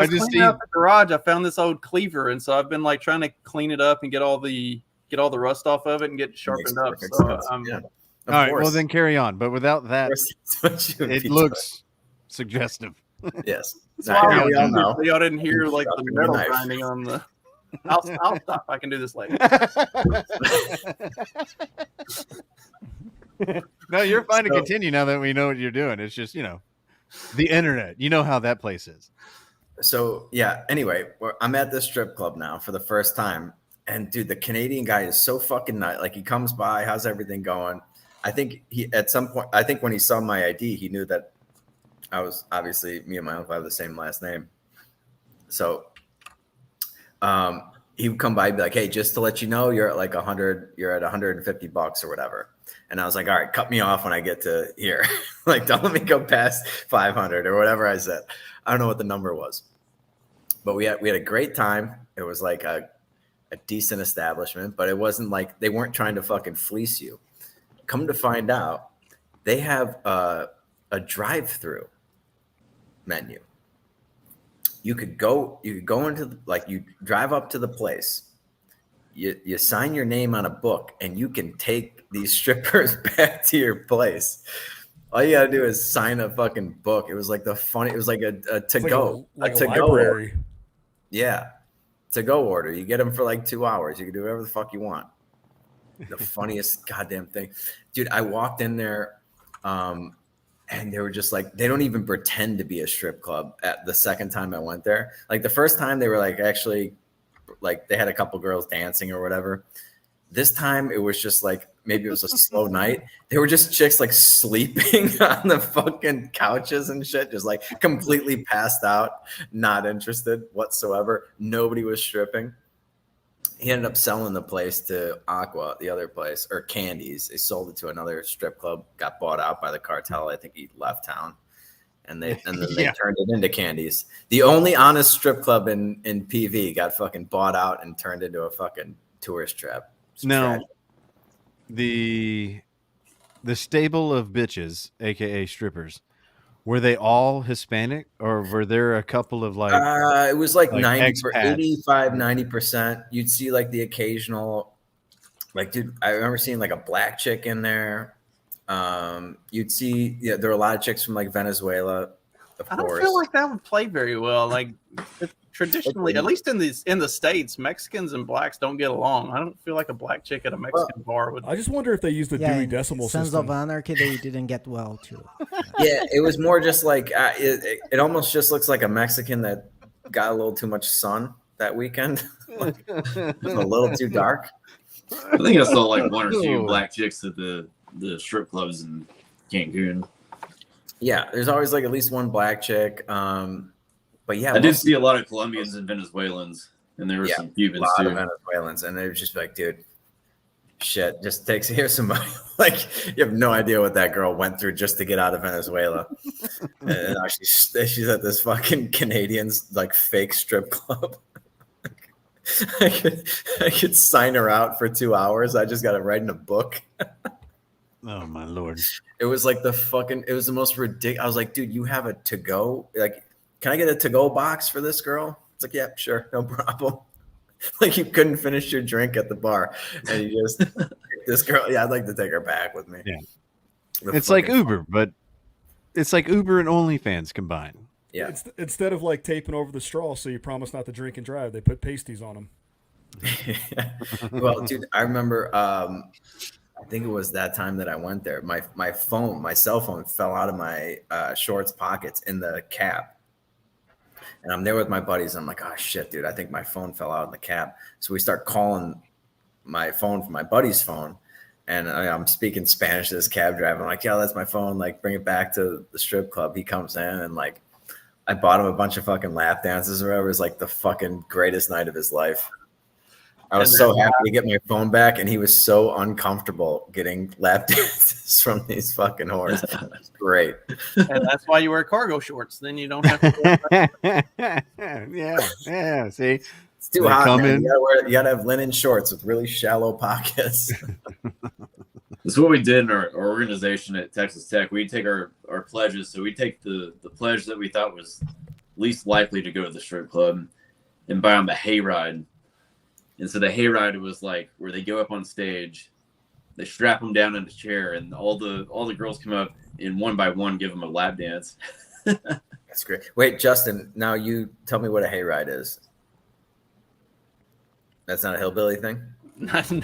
just cleaning out the garage, I found this old cleaver, and so I've been like trying to clean it up and get all the rust off of it and get it sharpened up. So, Yeah. All right, well then carry on. But without that, it looks suggestive. Yes. That's why we all know. y'all didn't hear like the Sharpening a metal knife. grinding on the. I'll stop. I can do this later. No, you're fine to continue now that we know what you're doing. It's just, the internet. You know how that place is. So, yeah, anyway, I'm at this strip club now for the first time. And, dude, the Canadian guy is so fucking nice. Like, he comes by, how's everything going? I think when he saw my ID, he knew that I was, obviously, me and my uncle have the same last name. So, he would come by and be like, hey, just to let you know, you're at like you're at $150 or whatever. And I was like, all right, cut me off when I get to here. Like, don't let me go past 500 or whatever I said. I don't know what the number was, but we had a great time. It was like a decent establishment, but it wasn't like they weren't trying to fucking fleece you. Come to find out, they have a drive-through menu. You could go into you drive up to the place, you sign your name on a book, and you can take these strippers back to your place. All you gotta do is sign a fucking book. It was like it was like a to-go. Like a to-go library. order. Yeah. To-go order. You get them for like 2 hours. You can do whatever the fuck you want. The funniest goddamn thing. Dude, I walked in there, and they were just like, they don't even pretend to be a strip club at the second time I went there. Like the first time they were like, actually, like they had a couple girls dancing or whatever. This time it was just like, maybe it was a slow night. They were just chicks like sleeping on the fucking couches and shit, just like completely passed out, not interested whatsoever. Nobody was stripping. He ended up selling the place to Aqua, the other place, or Candies. They sold it to another strip club, got bought out by the cartel. I think he left town. And then they turned it into Candies. The only honest strip club in PV got fucking bought out and turned into a fucking tourist trap. No, the stable of bitches, aka strippers, were they all Hispanic, or were there a couple of like? It was like 85, 90%. 90%. You'd see like the occasional, like, dude, I remember seeing like a black chick in there. You'd see, there were a lot of chicks from like Venezuela. I don't feel like that would play very well. Like traditionally, at least in the States, Mexicans and blacks don't get along. I don't feel like a black chick at a Mexican bar would. I just wonder if they use the Dewey Decimal Sons System. of Anarchy, they didn't get well too. Yeah, it was more just like it almost just looks like a Mexican that got a little too much sun that weekend. Like, it was a little too dark. I think I saw like one or two black chicks at the strip clubs in Cancun. Yeah, there's always like at least one black chick. But yeah, I did see a lot of Colombians and Venezuelans, and there were some Cubans too. A too. lot of Venezuelans, and they were just like, dude, shit, just takes here's somebody. Like, you have no idea what that girl went through just to get out of Venezuela. And she's at this fucking Canadian's like fake strip club. I could sign her out for 2 hours. I just got to write in a book. Oh my Lord. It was like it was the most ridiculous. I was like, dude, you have a to-go? Like, can I get a to-go box for this girl? It's like, yeah, sure, no problem. Like you couldn't finish your drink at the bar, and you just this girl. Yeah, I'd like to take her back with me. Yeah. The It's like fucking- Uber, but it's like Uber and OnlyFans combined. Yeah. Instead of like taping over the straw so you promise not to drink and drive, they put pasties on them. Well, dude, I remember. I think it was that time that I went there. My cell phone fell out of my shorts pockets in the cab. And I'm there with my buddies. I'm like, oh shit, dude, I think my phone fell out in the cab. So we start calling my phone from my buddy's phone. And I'm speaking Spanish to this cab driver. I'm like, yeah, that's my phone. Like, bring it back to the strip club. He comes in and like, I bought him a bunch of fucking lap dances or whatever. It was like the fucking greatest night of his life. I was so happy to get my phone back, and he was so uncomfortable getting lap dances from these fucking whores. It was great. And that's why you wear cargo shorts. Then you don't have to. Yeah. See, It's too They hot, come man. in- You gotta have linen shorts with really shallow pockets. That's what we did in our organization at Texas Tech. We take our pledges. So we take the pledge that we thought was least likely to go to the strip club and buy them a hayride. And so the hayride was like where they go up on stage, they strap them down in a chair, and all the girls come up and one by one give them a lap dance. That's great. Wait, Justin, now you tell me what a hayride is. That's not a hillbilly thing? Not in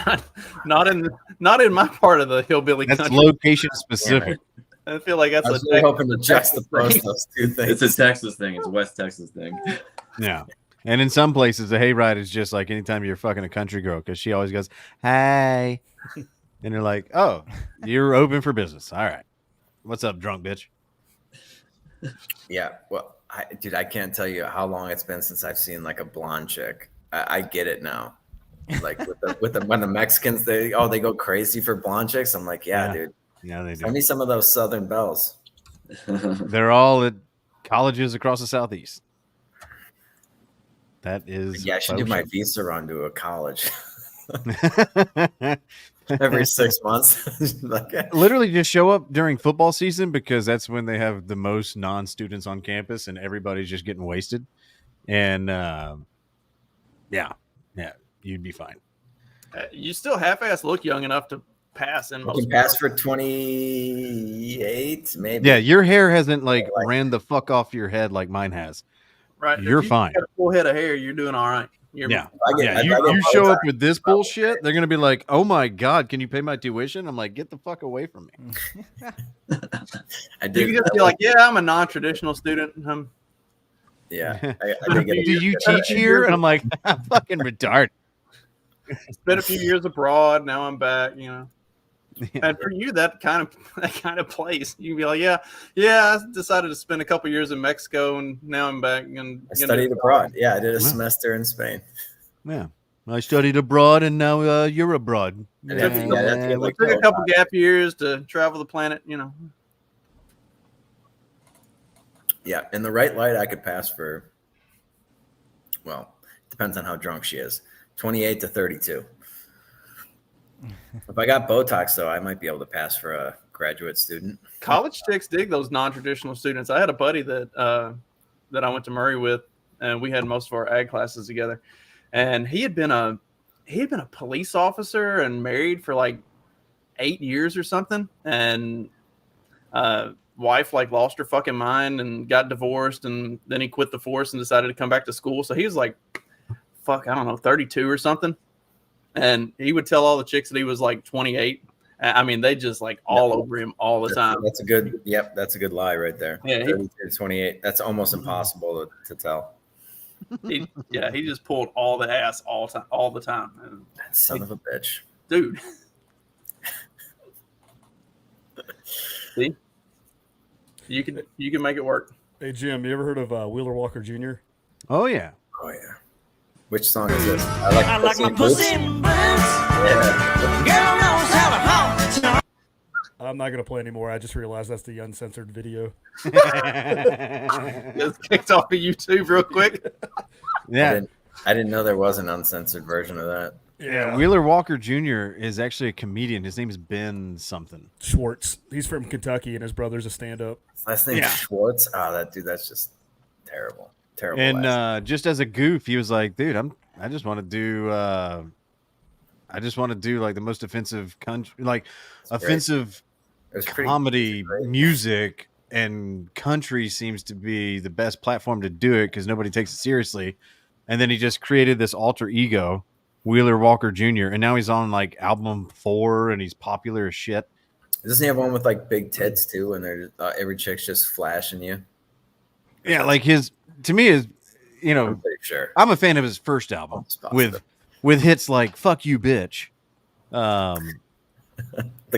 my part of the hillbilly that's country. location specific. I feel like that's I was really hoping to juxtapose those two things. It's a Texas thing. It's a West Texas thing. Yeah. And in some places, the hayride is just like anytime you're fucking a country girl, because she always goes, "Hey," and you're like, "Oh, you're open for business. All right, what's up, drunk bitch?" Yeah, well, dude, I can't tell you how long it's been since I've seen like a blonde chick. I get it now. Like when the Mexicans they go crazy for blonde chicks. I'm like, yeah. Dude, Yeah, they send do. me some of those Southern belles. They're all at colleges across the southeast. That is. Yeah, I should do my fellowship. visa run to a college every 6 months. Like, Literally just show up during football season, because that's when they have the most non-students on campus and everybody's just getting wasted. And yeah, you'd be fine. You still half-ass look young enough to pass in I most. can pass for 28, maybe. Yeah, your hair hasn't like ran the fuck off your head like mine has. Right, You're if you fine. Got a full head of hair. You're doing all right. Yeah. I You get show Botox. up with this bullshit, they're gonna be like, "Oh my god, can you pay my tuition?" I'm like, "Get the fuck away from me." I You did. can just be like, yeah, I'm a non-traditional student. Yeah. I did get Do you teach here? And I'm like, "I'm fucking retarded." Spent a few years abroad. Now I'm back. And for you, that kind of place, you can be like, yeah. I decided to spend a couple years in Mexico, and now I'm back. And I studied abroad. Yeah, I did a semester in Spain. Yeah, I studied abroad, and now you're abroad. And that's Took a couple gap years to travel the planet. Yeah, in the right light, I could pass for, well, depends on how drunk she is, 28 to 32. If I got Botox, though, I might be able to pass for a graduate student. College chicks dig those non-traditional students. I had a buddy that I went to Murray with, and we had most of our ag classes together. And he had been a police officer and married for like 8 years or something. And wife like lost her fucking mind and got divorced, and then he quit the force and decided to come back to school. So he was like, I don't know, 32 or something. And he would tell all the chicks that he was like 28. I mean, they just like all over him all the time. That's a good lie right there. Yeah, 32 to 28. That's almost impossible to tell. He just pulled all the ass all the time. And, That son of a bitch. dude. See, you can make it work. Hey Jim, you ever heard of Wheeler Walker Jr.? Oh yeah. Oh, yeah. Which song is this? I like my pussy in boots. Yeah. Girl knows how to hold. I'm not gonna play anymore. I just realized that's the uncensored video. Just kicked off of YouTube real quick. Yeah. I didn't know there was an uncensored version of that. Yeah, Wheeler Walker Jr. is actually a comedian. His name is Ben something. Schwartz. He's from Kentucky, and his brother's a stand-up. Last name Yeah. Schwartz. Oh, that dude. That's just Terrible. Terrible. And just as a goof, he was like, "Dude, I just want to do like the most offensive country, like offensive comedy music, and country seems to be the best platform to do it because nobody takes it seriously." And then he just created this alter ego, Wheeler Walker Jr., and now he's on like album 4, and he's popular as shit. Doesn't he have one with like big tits too, and they're every chick's just flashing you? Yeah, like his, to me, is, you know, I'm pretty sure. I'm a fan of his first album with hits like "Fuck You, Bitch," the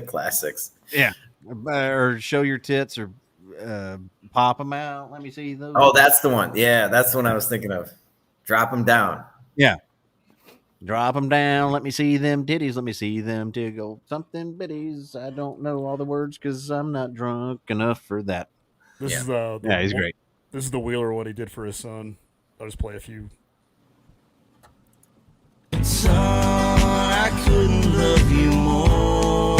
classics. Yeah, or "Show Your Tits," or "Pop Them Out." Let me see those. Oh, that's the one. Yeah, that's the one I was thinking of. Drop them down. Yeah. Drop them down. Let me see them titties. Let me see them tickle something bitties. I don't know all the words because I'm not drunk enough for that. This is he's great. This is the Wheeler one he did for his son. I'll just play a few. Son, I couldn't love you more.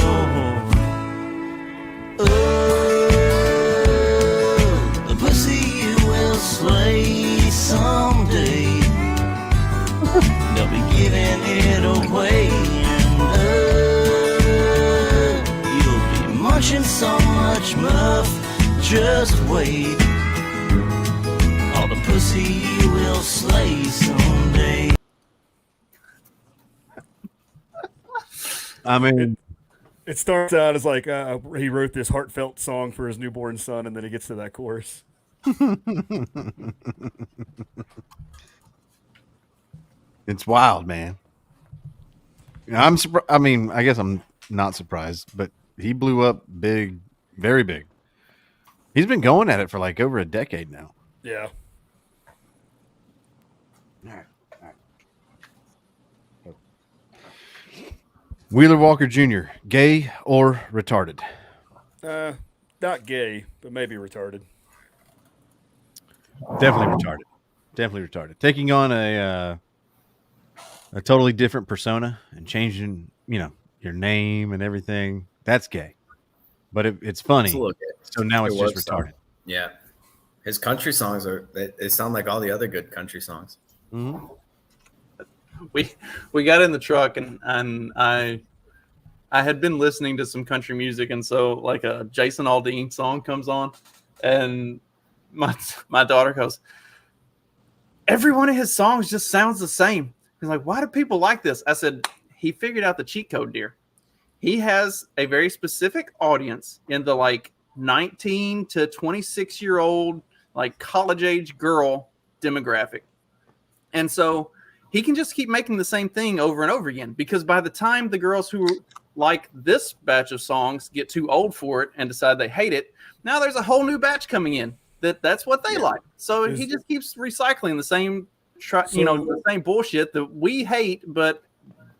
Oh, the pussy you will slay someday. They'll be giving it away, and you'll be munching so much muff. Just wait. All the pussy you will slay someday. I mean, it starts out as like he wrote this heartfelt song for his newborn son, and then he gets to that chorus. It's wild, man. I mean, I guess I'm not surprised, but he blew up big, very big. He's been going at it for like over a decade now. Yeah. All right. Wheeler Walker Jr., gay or retarded? Not gay, but maybe retarded. Definitely retarded. Definitely retarded. Taking on a totally different persona and changing, your name and everything. That's gay. But it's funny. So now it's just retarded. Yeah. His country songs they sound like all the other good country songs. Mm-hmm. We got in the truck and I had been listening to some country music, and so like a Jason Aldean song comes on, and my daughter goes, every one of his songs just sounds the same. He's like, why do people like this? I said, he figured out the cheat code, dear. He has a very specific audience in the like 19 to 26-year-old, like college age girl demographic. And so he can just keep making the same thing over and over again, because by the time the girls who like this batch of songs get too old for it and decide they hate it, now there's a whole new batch coming in that's what they like. So he just keeps recycling the same, the same bullshit that we hate, but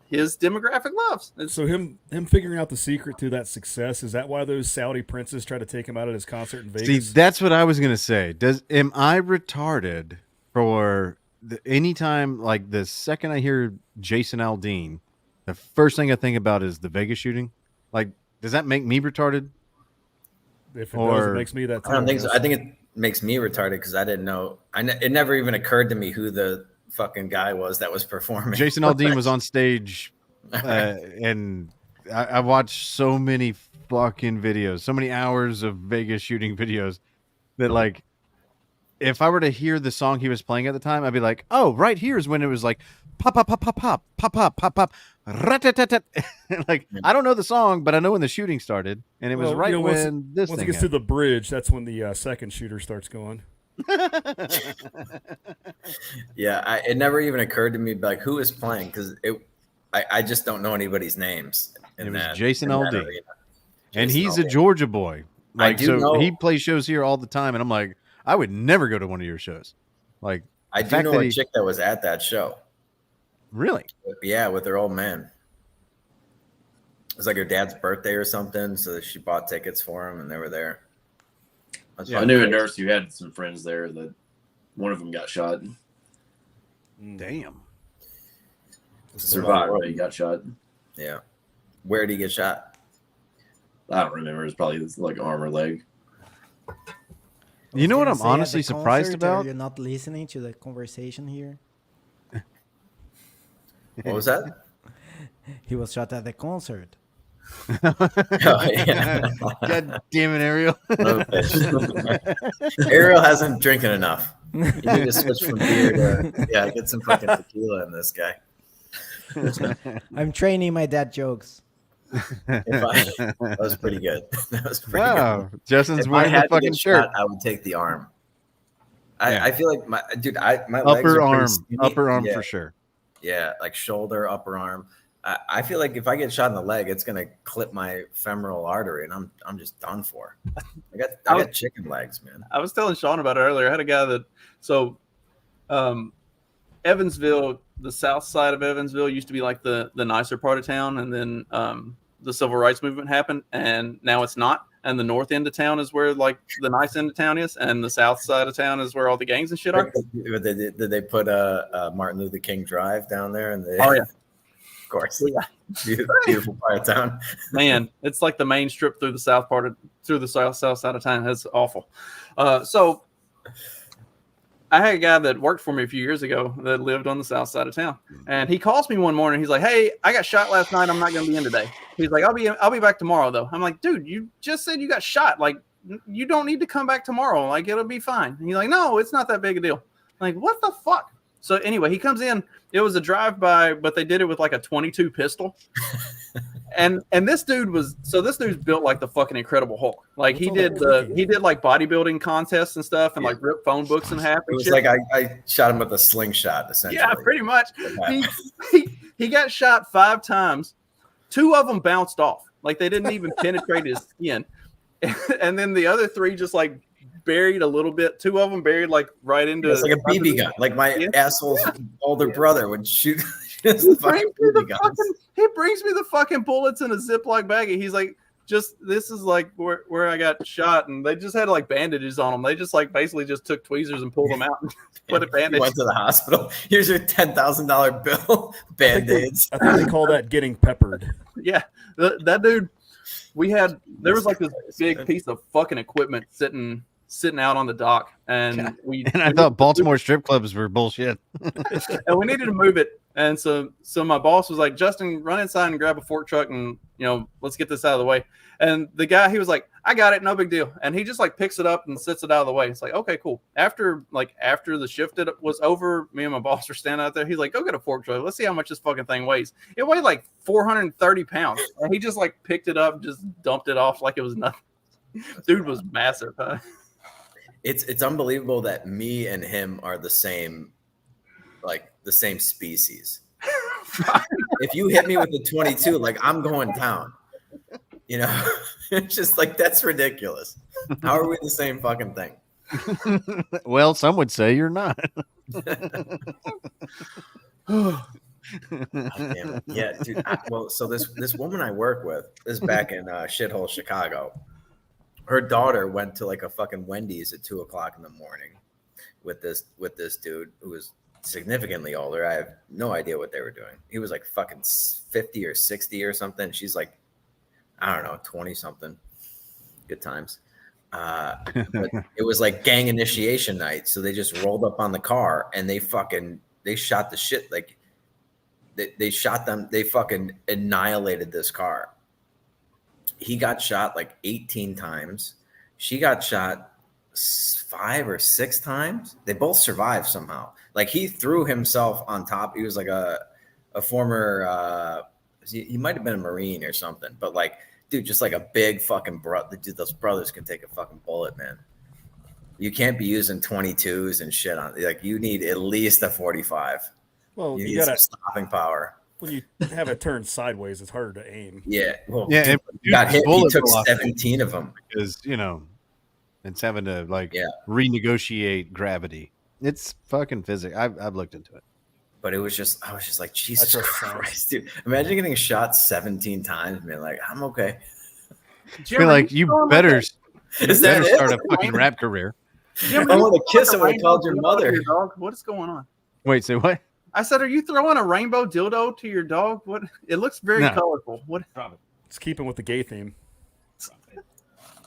his demographic loves. So him figuring out the secret to that success, is that why those Saudi princes try to take him out at his concert in Vegas? See, that's what I was gonna say. Am I retarded for anytime, like the second I hear Jason Aldean, the first thing I think about is the Vegas shooting? Like, does that make me retarded? If it does, it makes me that. I don't think so. I think it makes me retarded because I didn't know. It never even occurred to me who the fucking guy was that was performing. Jason Aldean was on stage, and I watched so many fucking videos, so many hours of Vegas shooting videos that, like, if I were to hear the song he was playing at the time, I'd be like, oh, right here is when it was like pop, pop, pop, pop, pop, pop, pop, pop, pop, rat-tat-tat-tat. Like, I don't know the song, but I know when the shooting started, and it was when this once thing it gets to the bridge, that's when the second shooter starts going. Yeah, it never even occurred to me, like, who is playing, because I just don't know anybody's names. It was Jason Aldean, and he's a Georgia boy. Like, he plays shows here all the time, and I'm like, I would never go to one of your shows. Like, I do know a chick that was at that show. Really? Yeah, with her old man. It was like her dad's birthday or something, so she bought tickets for him, and they were there. I knew a nurse who had some friends there that one of them got shot. Damn. Survived, but he got shot. Yeah. Where did he get shot? I don't remember. It was probably like arm or leg. I You was know what gonna I'm say, at honestly the surprised concert, about? You're not listening to the conversation here. What was that? He was shot at the concert. Oh, yeah. God damn it, Ariel. No fish. Ariel hasn't drinking enough. You need to switch from beer to get some fucking tequila in this guy. I'm training my dad jokes. That was pretty good. That was pretty Wow, good. Justin's If I wearing the had to fucking get shirt. shot, I would take the arm. Yeah. I feel like my legs Upper are pretty arm, skinny. upper arm Yeah, for sure. yeah, like shoulder, upper arm. I feel like if I get shot in the leg, it's gonna clip my femoral artery, and I'm just done for. I got chicken legs, man. I was telling Sean about it earlier. I had a guy that Evansville, the south side of Evansville used to be like the nicer part of town, and then the civil rights movement happened, and now it's not. And the north end of town is where like the nice end of town is, and the south side of town is where all the gangs and shit are. Did they put Martin Luther King Drive down there? Oh yeah, of course. Yeah. Beautiful part of town. Man, it's like the main strip through the south side of town. That's awful. So I had a guy that worked for me a few years ago that lived on the south side of town, and he calls me one morning. He's like, "Hey, I got shot last night. I'm not going to be in today." He's like, "I'll be back tomorrow, though." I'm like, "Dude, you just said you got shot. Like, you don't need to come back tomorrow. Like, it'll be fine." And he's like, "No, it's not that big a deal." I'm like, what the fuck? So anyway, he comes in. It was a drive-by, but they did it with like a .22 pistol. And this dude's built like the fucking Incredible Hulk. Like he did like bodybuilding contests and stuff, and like ripped phone books in half. It was like I shot him with a slingshot, essentially. Yeah, pretty much. He got shot 5 times. 2 of them bounced off. Like they didn't even penetrate his skin. And then the other 3 just like buried a little bit. 2 of them buried like right into. It's like a BB gun. Like my asshole's older brother would shoot. He brings me the fucking bullets in a Ziploc baggie. He's like, this is like where I got shot, and they just had like bandages on them. They just like basically just took tweezers and pulled them out and put a bandage. Went to the hospital. Here's your $10,000 bill. Band-aids. I think they call that getting peppered. Yeah, that dude. There was like this big piece of fucking equipment sitting out on the dock, and I thought Baltimore strip clubs were bullshit. And we needed to move it. And so my boss was like, "Justin, run inside and grab a fork truck, and let's get this out of the way." And the guy, he was like, "I got it, no big deal." And he just like picks it up and sits it out of the way. It's like, okay, cool. After the shift was over, me and my boss were standing out there. He's like, "Go get a fork truck. Let's see how much this fucking thing weighs." It weighed like 430 pounds. And he just like picked it up, just dumped it off like it was nothing. Dude was massive, huh? It's unbelievable that me and him are the same species. If you hit me with a 22, like I'm going down. It's just like that's ridiculous. How are we the same fucking thing? Well, some would say you're not. Oh, damn it. Yeah, dude. So this woman I work with is back in shithole Chicago. Her daughter went to like a fucking Wendy's at 2:00 in the morning with this dude who was significantly older. I have no idea what they were doing. He was like fucking 50 or 60 or something. She's like, I don't know, 20 something. Good times. But it was like gang initiation night. So they just rolled up on the car and they shot the shit. Like they shot them. They fucking annihilated this car. He got shot like 18 times. She got shot 5 or 6 times. They both survived somehow. Like he threw himself on top. He was like a former, he might have been a Marine or something, but like, dude, just like a big fucking brother. Dude, those brothers can take a fucking bullet, man. You can't be using 22s and shit on. Like you need at least a 45. Well, you need some stopping power. When you have it turned sideways, it's harder to aim. Yeah. Well, yeah. Dude got hit. He took 17 of them because it's having to renegotiate gravity. It's fucking physics. I've looked into it. But I was just like, Jesus Christ, dude. Imagine getting shot 17 times, man. Like, I'm okay. I feel like you better start a fucking rap career. I want to kiss him. I called your mother. What is going on? Wait, say what? I said, are you throwing a rainbow dildo to your dog? What? It looks very colorful. What? It's keeping with the gay theme.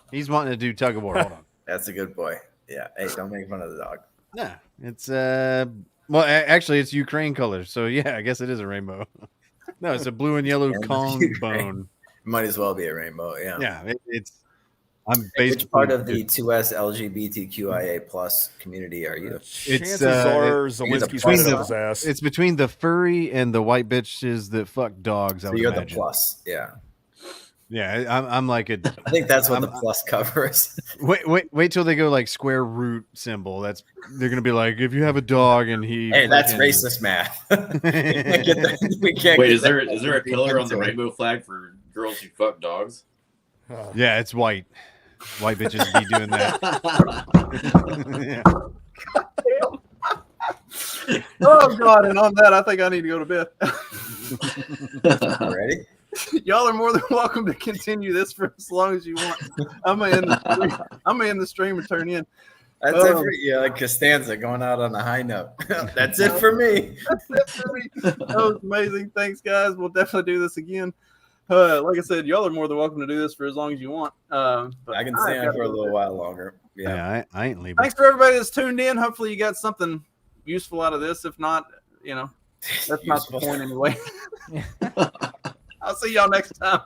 He's wanting to do tug of war. Hold on. That's a good boy. Yeah. Hey, don't make fun of the dog. Nah, it's well, actually, it's Ukraine colors, so yeah, I guess it is a rainbow. No, it's a blue and yellow And Kong Ukraine. bone. Might as well be a rainbow. Yeah. Yeah, it's. I'm And basically. which part of the 2S LGBTQIA plus community are you? Chances are you're the Zelensky's plus head side. up his ass. It's between the furry and the white bitches that fuck dogs. I So would you're imagine. the plus. Yeah. Yeah, I'm like a. I think that's what the plus covers. Wait till they go like square root symbol. They're gonna be like, if you have a dog and he. Hey, that's fucking- racist math. we can't Wait, get is there that a color on the into it. rainbow flag for girls who fuck dogs? Yeah, it's white. White bitches be doing that. Yeah. Oh God! And on that, I think I need to go to bed. Ready? Y'all are more than welcome to continue this for as long as you want. I'm gonna end the stream and turn in. That's it for you. Like Costanza going out on a high note. That's it for me. That was amazing. Thanks, guys. We'll definitely do this again. Like I said, y'all are more than welcome to do this for as long as you want. But I can stay on for a little while longer. Yeah. I ain't leaving. Thanks for everybody that's tuned in. Hopefully, you got something useful out of this. If not, that's not the point anyway. I'll see y'all next time.